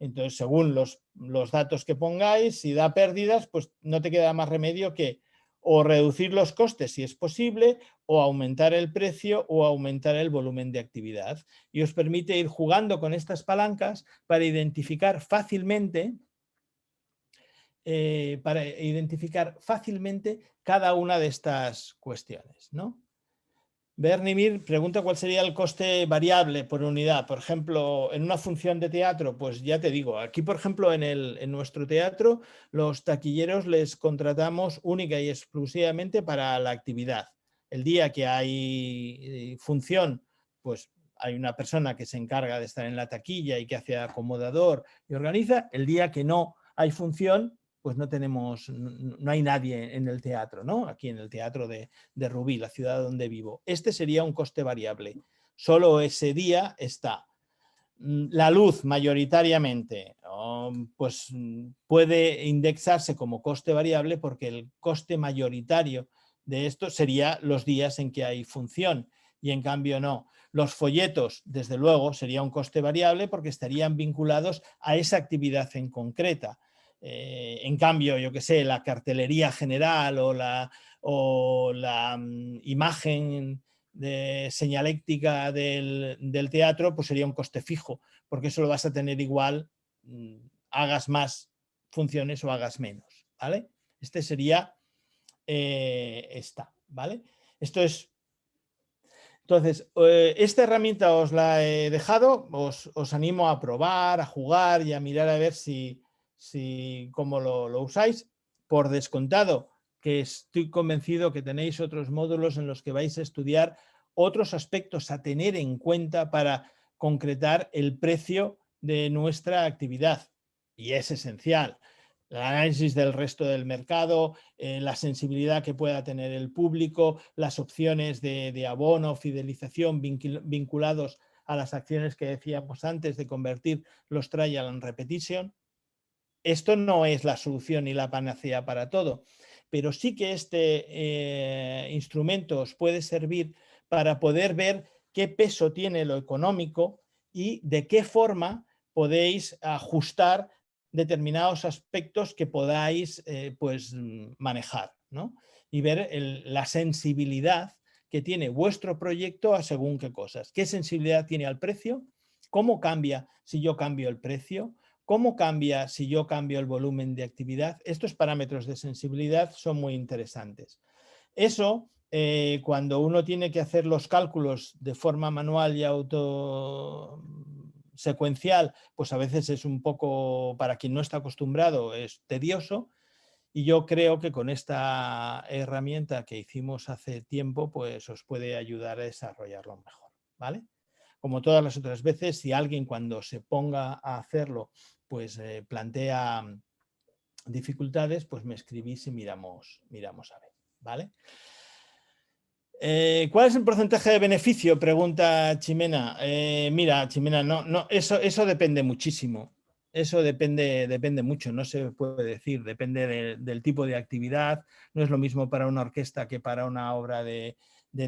Entonces, según los datos que pongáis, si da pérdidas, pues no te queda más remedio que o reducir los costes si es posible, o aumentar el precio o aumentar el volumen de actividad. Y os permite ir jugando con estas palancas para identificar fácilmente cada una de estas cuestiones, ¿no? Bernimir pregunta cuál sería el coste variable por unidad. Por ejemplo, en una función de teatro, pues ya te digo, aquí por ejemplo en nuestro teatro los taquilleros les contratamos única y exclusivamente para la actividad. El día que hay función, pues hay una persona que se encarga de estar en la taquilla y que hace acomodador y organiza. El día que no hay función, pues no hay nadie en el teatro, ¿no? Aquí en el teatro de Rubí, la ciudad donde vivo. Este sería un coste variable. Solo ese día está. La luz mayoritariamente pues puede indexarse como coste variable porque el coste mayoritario de esto sería los días en que hay función y en cambio no. Los folletos, desde luego, sería un coste variable porque estarían vinculados a esa actividad en concreta. En cambio, yo que sé, la cartelería general o la imagen de señaléctica del teatro, pues sería un coste fijo, porque eso lo vas a tener igual, hagas más funciones o hagas menos, ¿vale? Este sería esta, ¿vale? Esto es... Entonces, esta herramienta os la he dejado, os animo a probar, a jugar y a mirar a ver cómo lo usáis. Por descontado, que estoy convencido que tenéis otros módulos en los que vais a estudiar otros aspectos a tener en cuenta para concretar el precio de nuestra actividad. Y es esencial. El análisis del resto del mercado, la sensibilidad que pueda tener el público, las opciones de abono, fidelización vinculados a las acciones que decíamos antes de convertir los trial en repetition. Esto no es la solución ni la panacea para todo, pero sí que este instrumento os puede servir para poder ver qué peso tiene lo económico y de qué forma podéis ajustar determinados aspectos que podáis pues manejar, ¿no? Y ver la sensibilidad que tiene vuestro proyecto a según qué cosas. ¿Qué sensibilidad tiene al precio? ¿Cómo cambia si yo cambio el precio? ¿Cómo cambia si yo cambio el volumen de actividad? Estos parámetros de sensibilidad son muy interesantes. Eso, cuando uno tiene que hacer los cálculos de forma manual y secuencial, pues a veces es un poco, para quien no está acostumbrado, es tedioso. y yo creo que con esta herramienta que hicimos hace tiempo, pues os puede ayudar a desarrollarlo mejor, ¿vale? Como todas las otras veces, si alguien cuando se ponga a hacerlo, pues plantea dificultades, pues me escribís y miramos a ver, ¿vale? ¿Cuál es el porcentaje de beneficio? Pregunta Ximena. Mira, Ximena, eso depende muchísimo. Eso depende mucho, no se puede decir, depende del tipo de actividad. No es lo mismo para una orquesta que para una obra de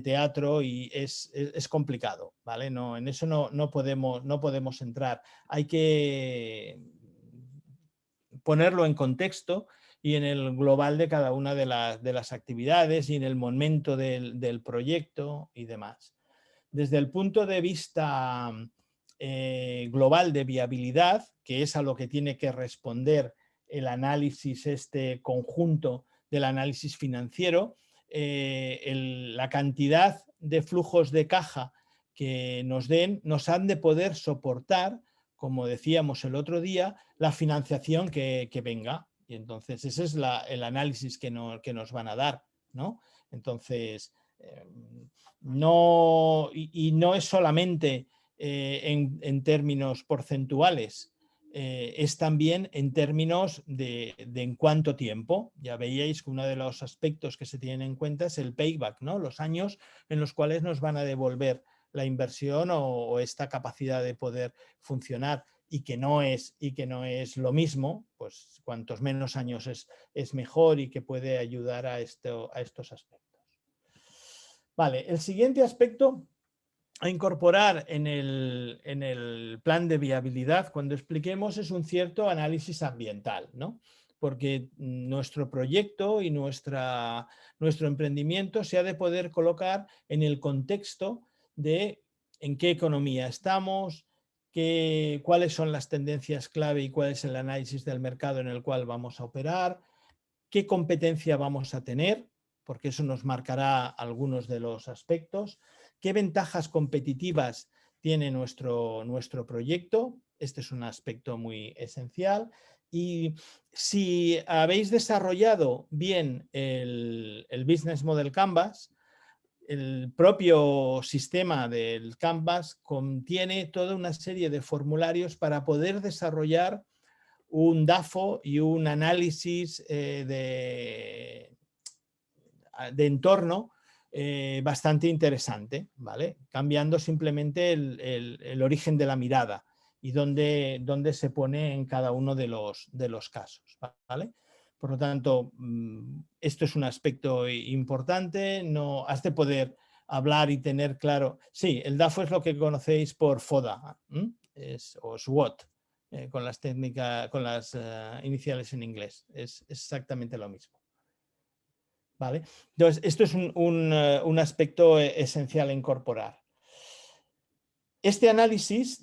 teatro y es complicado, ¿vale? No, en eso no podemos entrar. Hay que ponerlo en contexto y en el global de cada una de las actividades y en el momento del proyecto y demás. Desde el punto de vista global de viabilidad, que es a lo que tiene que responder el análisis conjunto del análisis financiero, la cantidad de flujos de caja que nos han de poder soportar, como decíamos el otro día, la financiación que venga. Y entonces ese es el análisis que nos van a dar, ¿no? Entonces, no es solamente en términos porcentuales, es también en términos de en cuánto tiempo. Ya veíais que uno de los aspectos que se tienen en cuenta es el payback, ¿no? Los años en los cuales nos van a devolver la inversión o esta capacidad de poder funcionar, y que no es lo mismo, pues cuantos menos años es mejor, y que puede ayudar a estos aspectos. Vale, el siguiente aspecto a incorporar en el plan de viabilidad cuando expliquemos es un cierto análisis ambiental, ¿no? Porque nuestro proyecto y nuestro emprendimiento se ha de poder colocar en el contexto de en qué economía estamos, cuáles son las tendencias clave y cuál es el análisis del mercado en el cual vamos a operar, qué competencia vamos a tener, porque eso nos marcará algunos de los aspectos, qué ventajas competitivas tiene nuestro proyecto. Este es un aspecto muy esencial. Y si habéis desarrollado bien el Business Model Canvas, el propio sistema del Canvas contiene toda una serie de formularios para poder desarrollar un DAFO y un análisis de entorno bastante interesante, ¿vale? Cambiando simplemente el origen de la mirada y dónde se pone en cada uno de los casos, ¿vale? Por lo tanto, esto es un aspecto importante. No has de poder hablar y tener claro. Sí, el DAFO es lo que conocéis por FODA o SWOT, con las técnicas, con las iniciales en inglés. Es exactamente lo mismo. ¿Vale? Entonces, esto es un aspecto esencial a incorporar. Este análisis,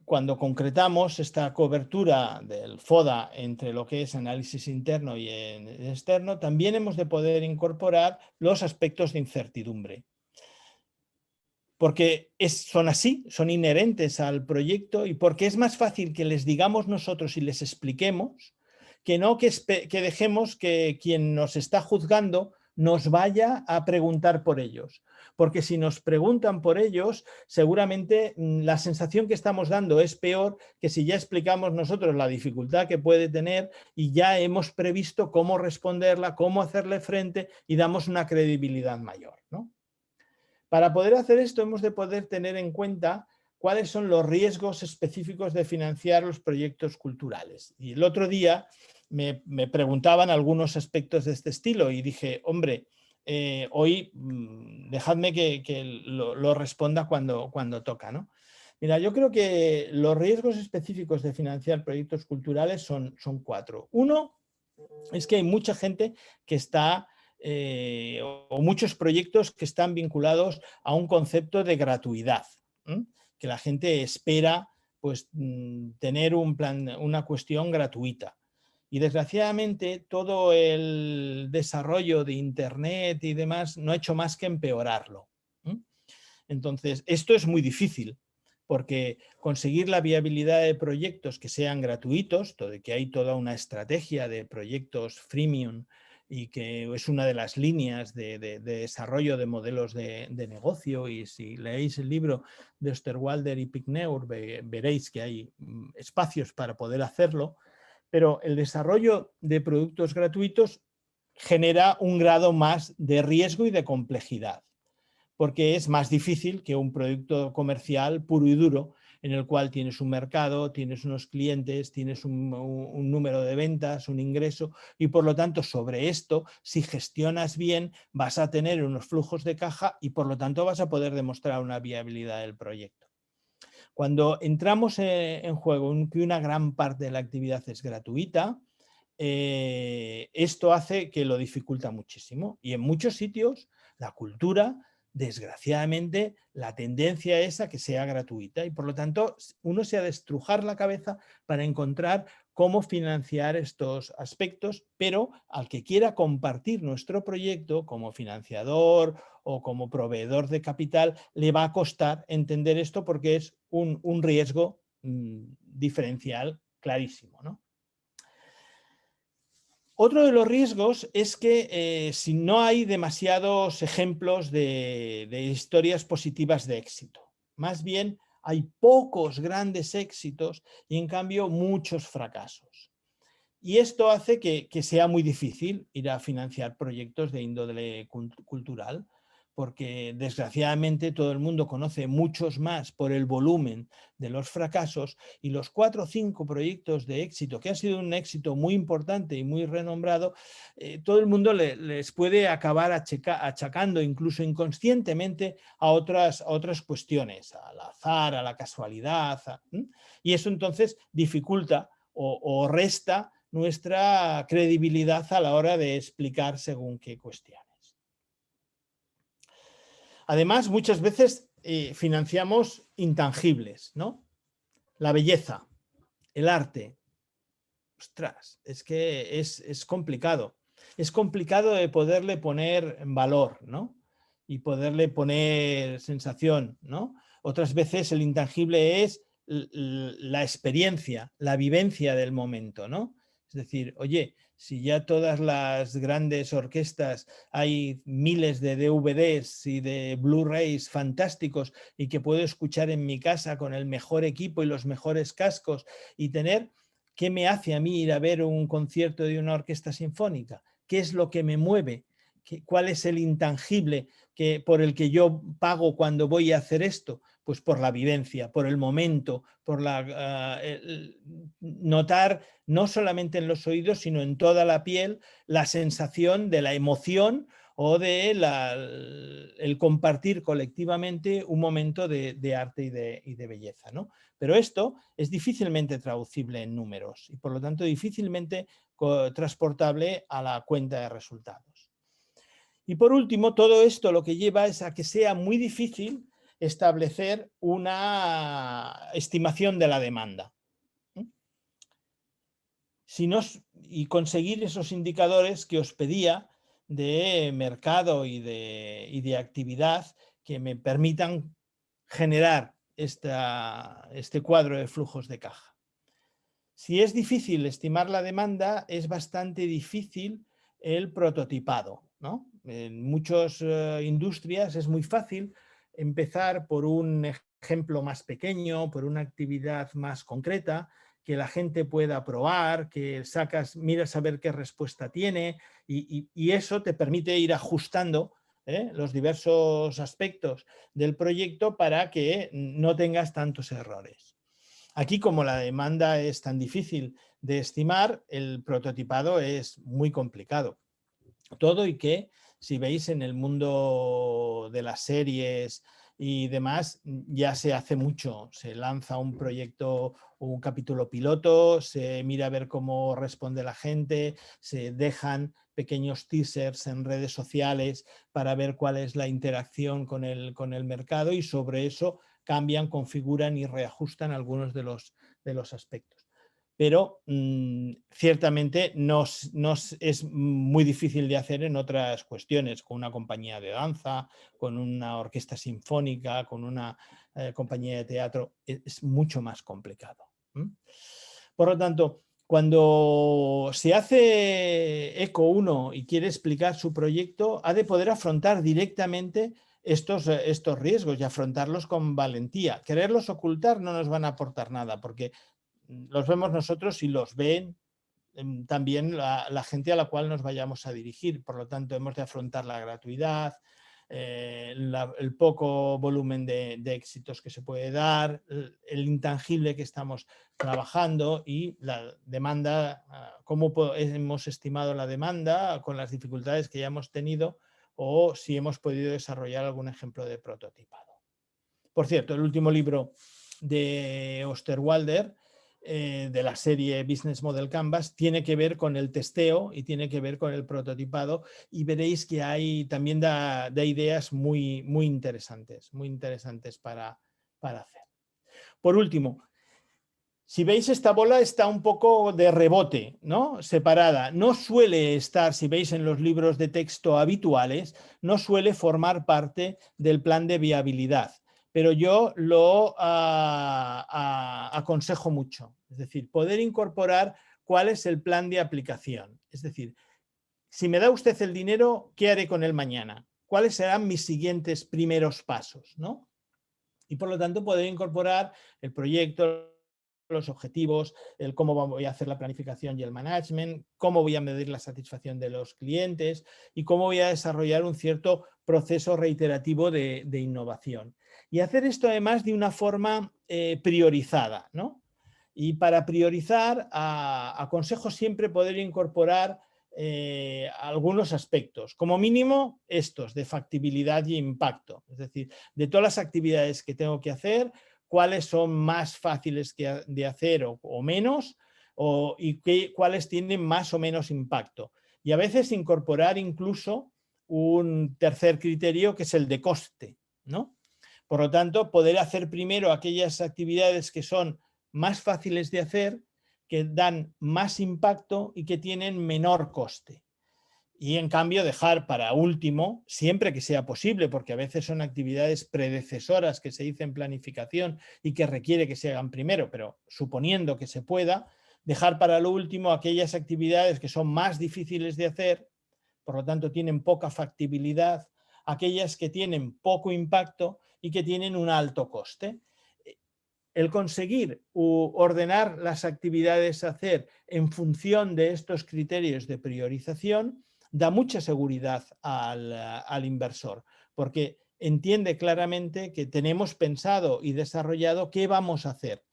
cuando concretamos esta cobertura del FODA entre lo que es análisis interno y externo, también hemos de poder incorporar los aspectos de incertidumbre. Porque son así, son inherentes al proyecto, y porque es más fácil que les digamos nosotros y les expliquemos que no que dejemos que quien nos está juzgando nos vaya a preguntar por ellos. Porque si nos preguntan por ellos, seguramente la sensación que estamos dando es peor que si ya explicamos nosotros la dificultad que puede tener y ya hemos previsto cómo responderla, cómo hacerle frente, y damos una credibilidad mayor, ¿no? Para poder hacer esto hemos de poder tener en cuenta cuáles son los riesgos específicos de financiar los proyectos culturales. Y el otro día me preguntaban algunos aspectos de este estilo y dije, hombre, hoy dejadme que lo responda cuando toca, ¿no? Mira, yo creo que los riesgos específicos de financiar proyectos culturales son 4. Uno es que hay mucha gente que está o muchos proyectos que están vinculados a un concepto de gratuidad, que la gente espera pues tener una cuestión gratuita. Y desgraciadamente todo el desarrollo de Internet y demás no ha hecho más que empeorarlo. Entonces, esto es muy difícil, porque conseguir la viabilidad de proyectos que sean gratuitos, que hay toda una estrategia de proyectos freemium y que es una de las líneas de desarrollo de modelos de negocio, y si leéis el libro de Osterwalder y Pigneur veréis que hay espacios para poder hacerlo, pero el desarrollo de productos gratuitos genera un grado más de riesgo y de complejidad, porque es más difícil que un producto comercial puro y duro, en el cual tienes un mercado, tienes unos clientes, tienes un número de ventas, un ingreso, y por lo tanto sobre esto, si gestionas bien, vas a tener unos flujos de caja y por lo tanto vas a poder demostrar una viabilidad del proyecto. Cuando entramos en juego que una gran parte de la actividad es gratuita, esto hace que lo dificulta muchísimo, y en muchos sitios la cultura, desgraciadamente, la tendencia es a que sea gratuita, y por lo tanto uno se ha de estrujar la cabeza para encontrar cómo financiar estos aspectos, pero al que quiera compartir nuestro proyecto como financiador o como proveedor de capital, le va a costar entender esto, porque es un riesgo diferencial clarísimo, ¿no? Otro de los riesgos es que si no hay demasiados ejemplos de historias positivas de éxito, más bien hay pocos grandes éxitos y en cambio muchos fracasos. Y esto hace que sea muy difícil ir a financiar proyectos de índole cultural, porque desgraciadamente todo el mundo conoce muchos más por el volumen de los fracasos, y los 4 o 5 proyectos de éxito, que han sido un éxito muy importante y muy renombrado, todo el mundo les puede acabar achacando, incluso inconscientemente, a otras cuestiones, al azar, a la casualidad, y eso entonces dificulta o resta nuestra credibilidad a la hora de explicar según qué cuestiones. Además, muchas veces financiamos intangibles, ¿no? La belleza, el arte. Ostras, es que es complicado. Es complicado de poderle poner valor, ¿no? Y poderle poner sensación, ¿no? Otras veces el intangible es la experiencia, la vivencia del momento, ¿no? Es decir, oye, si ya todas las grandes orquestas hay miles de DVDs y de Blu-rays fantásticos y que puedo escuchar en mi casa con el mejor equipo y los mejores cascos y tener, ¿qué me hace a mí ir a ver un concierto de una orquesta sinfónica? ¿Qué es lo que me mueve? ¿Cuál es el intangible por el que yo pago cuando voy a hacer esto? Pues por la vivencia, por el momento, por notar no solamente en los oídos, sino en toda la piel, la sensación de la emoción o de el compartir colectivamente un momento de arte y de belleza, ¿no? Pero esto es difícilmente traducible en números y por lo tanto difícilmente transportable a la cuenta de resultados. Y por último, todo esto lo que lleva es a que sea muy difícil establecer una estimación de la demanda. Y conseguir esos indicadores que os pedía de mercado y de actividad que me permitan generar este cuadro de flujos de caja. Si es difícil estimar la demanda, es bastante difícil el prototipado, ¿no? En muchas industrias es muy fácil empezar por un ejemplo más pequeño, por una actividad más concreta, que la gente pueda probar, que miras a ver qué respuesta tiene y eso te permite ir ajustando los diversos aspectos del proyecto para que no tengas tantos errores. Aquí, como la demanda es tan difícil de estimar, el prototipado es muy complicado. Todo y que, si veis en el mundo de las series y demás, ya se hace mucho. Se lanza un proyecto, un capítulo piloto, se mira a ver cómo responde la gente, se dejan pequeños teasers en redes sociales para ver cuál es la interacción con el mercado y sobre eso cambian, configuran y reajustan algunos de los aspectos. pero ciertamente es muy difícil de hacer en otras cuestiones, con una compañía de danza, con una orquesta sinfónica, con una compañía de teatro, es mucho más complicado. Por lo tanto, cuando se hace eco uno y quiere explicar su proyecto, ha de poder afrontar directamente estos riesgos y afrontarlos con valentía. Quererlos ocultar no nos van a aportar nada, porque los vemos nosotros y los ven también la gente a la cual nos vayamos a dirigir. Por lo tanto, hemos de afrontar la gratuidad, el poco volumen de éxitos que se puede dar, el intangible que estamos trabajando y la demanda, cómo hemos estimado la demanda con las dificultades que ya hemos tenido o si hemos podido desarrollar algún ejemplo de prototipado. Por cierto, el último libro de Osterwalder, de la serie Business Model Canvas, tiene que ver con el testeo y tiene que ver con el prototipado, y veréis que hay también da ideas muy interesantes para hacer. Por último, si veis, esta bola está un poco de rebote, ¿no? Separada. No suele estar, si veis en los libros de texto habituales, no suele formar parte del plan de viabilidad, pero yo lo aconsejo mucho. Es decir, poder incorporar cuál es el plan de aplicación. Es decir, si me da usted el dinero, ¿qué haré con él mañana? ¿Cuáles serán mis siguientes primeros pasos, ¿no? Y por lo tanto poder incorporar el proyecto, los objetivos, el cómo voy a hacer la planificación y el management, cómo voy a medir la satisfacción de los clientes y cómo voy a desarrollar un cierto proceso reiterativo de innovación. Y hacer esto además de una forma priorizada, ¿no? Y para priorizar, aconsejo siempre poder incorporar algunos aspectos, como mínimo estos de factibilidad y impacto, es decir, de todas las actividades que tengo que hacer, cuáles son más fáciles de hacer o menos, y cuáles tienen más o menos impacto. Y a veces incorporar incluso un tercer criterio, que es el de coste, ¿no? Por lo tanto, poder hacer primero aquellas actividades que son más fáciles de hacer, que dan más impacto y que tienen menor coste. Y en cambio dejar para último, siempre que sea posible, porque a veces son actividades predecesoras que se dice en planificación y que requiere que se hagan primero, pero suponiendo que se pueda, dejar para lo último aquellas actividades que son más difíciles de hacer, por lo tanto tienen poca factibilidad, aquellas que tienen poco impacto y que tienen un alto coste. El conseguir ordenar las actividades a hacer en función de estos criterios de priorización da mucha seguridad al inversor, porque entiende claramente que tenemos pensado y desarrollado qué vamos a hacer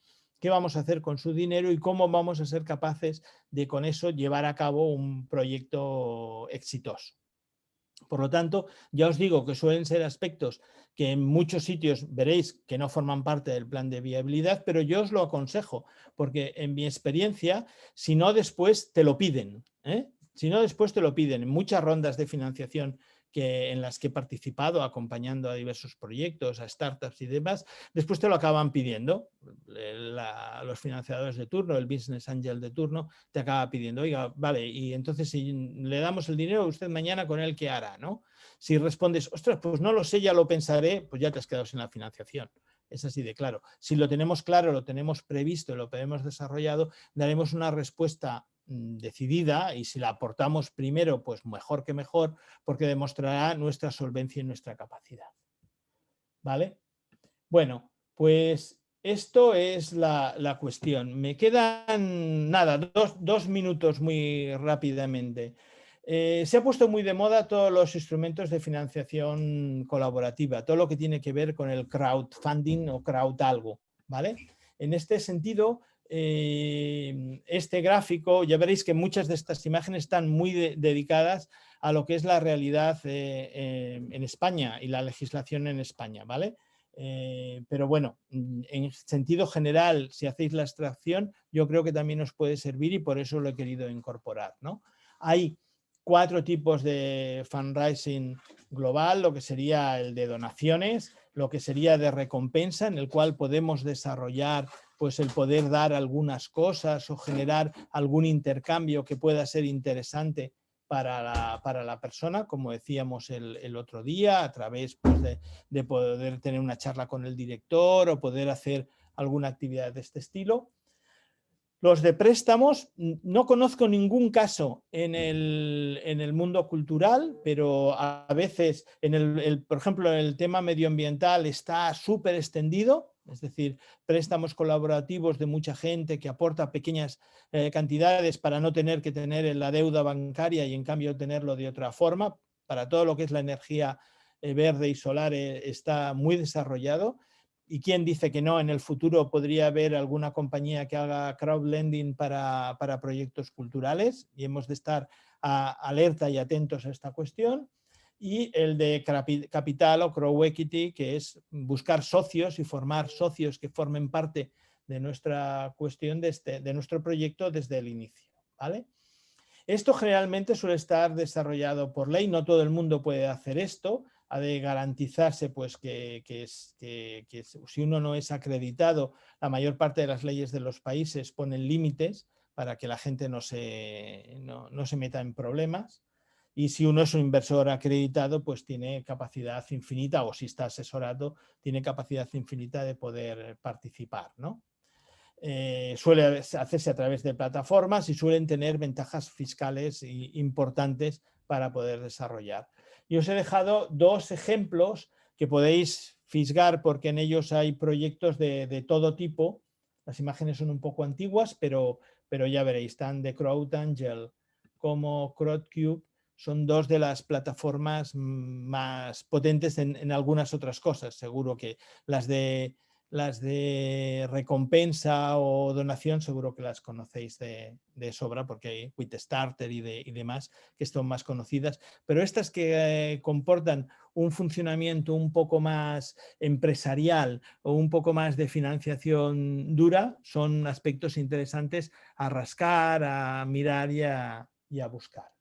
con su dinero y cómo vamos a ser capaces de con eso llevar a cabo un proyecto exitoso. Por lo tanto, ya os digo que suelen ser aspectos que en muchos sitios veréis que no forman parte del plan de viabilidad, pero yo os lo aconsejo, porque en mi experiencia, si no después te lo piden, si no después te lo piden en muchas rondas de financiación en las que he participado acompañando a diversos proyectos, a startups y demás, después te lo acaban pidiendo. Los financiadores de turno, el business angel de turno, te acaba pidiendo, oiga, vale, y entonces si le damos el dinero, usted mañana con él, ¿qué hará? ¿No? Si respondes, ostras, pues no lo sé, ya lo pensaré, pues ya te has quedado sin la financiación. Es así de claro. Si lo tenemos claro, lo tenemos previsto, lo tenemos desarrollado, daremos una respuesta decidida, y si la aportamos primero, pues mejor que mejor, porque demostrará nuestra solvencia y nuestra capacidad. ¿Vale? Bueno, pues esto es la cuestión. Me quedan, nada, dos minutos muy rápidamente. Se ha puesto muy de moda todos los instrumentos de financiación colaborativa, todo lo que tiene que ver con el crowdfunding o crowd algo, ¿vale? En este sentido, este gráfico, ya veréis que muchas de estas imágenes están muy dedicadas a lo que es la realidad en España y la legislación en España, ¿vale? Pero bueno, en sentido general, si hacéis la extracción, yo creo que también os puede servir y por eso lo he querido incorporar, ¿no? Hay 4 tipos de fundraising global, lo que sería el de donaciones, lo que sería de recompensa, en el cual podemos desarrollar pues el poder dar algunas cosas o generar algún intercambio que pueda ser interesante para la persona, como decíamos el otro día, a través pues, de poder tener una charla con el director o poder hacer alguna actividad de este estilo. Los de préstamos, no conozco ningún caso en el mundo cultural, pero a veces, por ejemplo, el tema medioambiental está súper extendido, es decir, préstamos colaborativos de mucha gente que aporta pequeñas cantidades para no tener que tener la deuda bancaria y en cambio tenerlo de otra forma. Para todo lo que es la energía verde y solar está muy desarrollado. ¿Y quién dice que no? En el futuro podría haber alguna compañía que haga crowdlending para proyectos culturales y hemos de estar alerta y atentos a esta cuestión. Y el de capital o crowd equity, que es buscar socios y formar socios que formen parte de nuestra cuestión, de nuestro proyecto desde el inicio, ¿vale? Esto generalmente suele estar desarrollado por ley, no todo el mundo puede hacer esto. Ha de garantizarse pues, que si uno no es acreditado, la mayor parte de las leyes de los países ponen límites para que la gente no se meta en problemas. Y si uno es un inversor acreditado, pues tiene capacidad infinita, o si está asesorado, tiene capacidad infinita de poder participar, ¿no? Suele hacerse a través de plataformas y suelen tener ventajas fiscales importantes para poder desarrollar. Y os he dejado 2 ejemplos que podéis fisgar porque en ellos hay proyectos de todo tipo. Las imágenes son un poco antiguas, pero ya veréis, tan de CrowdAngel como CrowdCube son 2 de las plataformas más potentes en algunas otras cosas. Seguro que las de recompensa o donación seguro que las conocéis de sobra porque hay Quitstarter y demás que son más conocidas, pero estas que comportan un funcionamiento un poco más empresarial o un poco más de financiación dura son aspectos interesantes a rascar, a mirar y a buscar.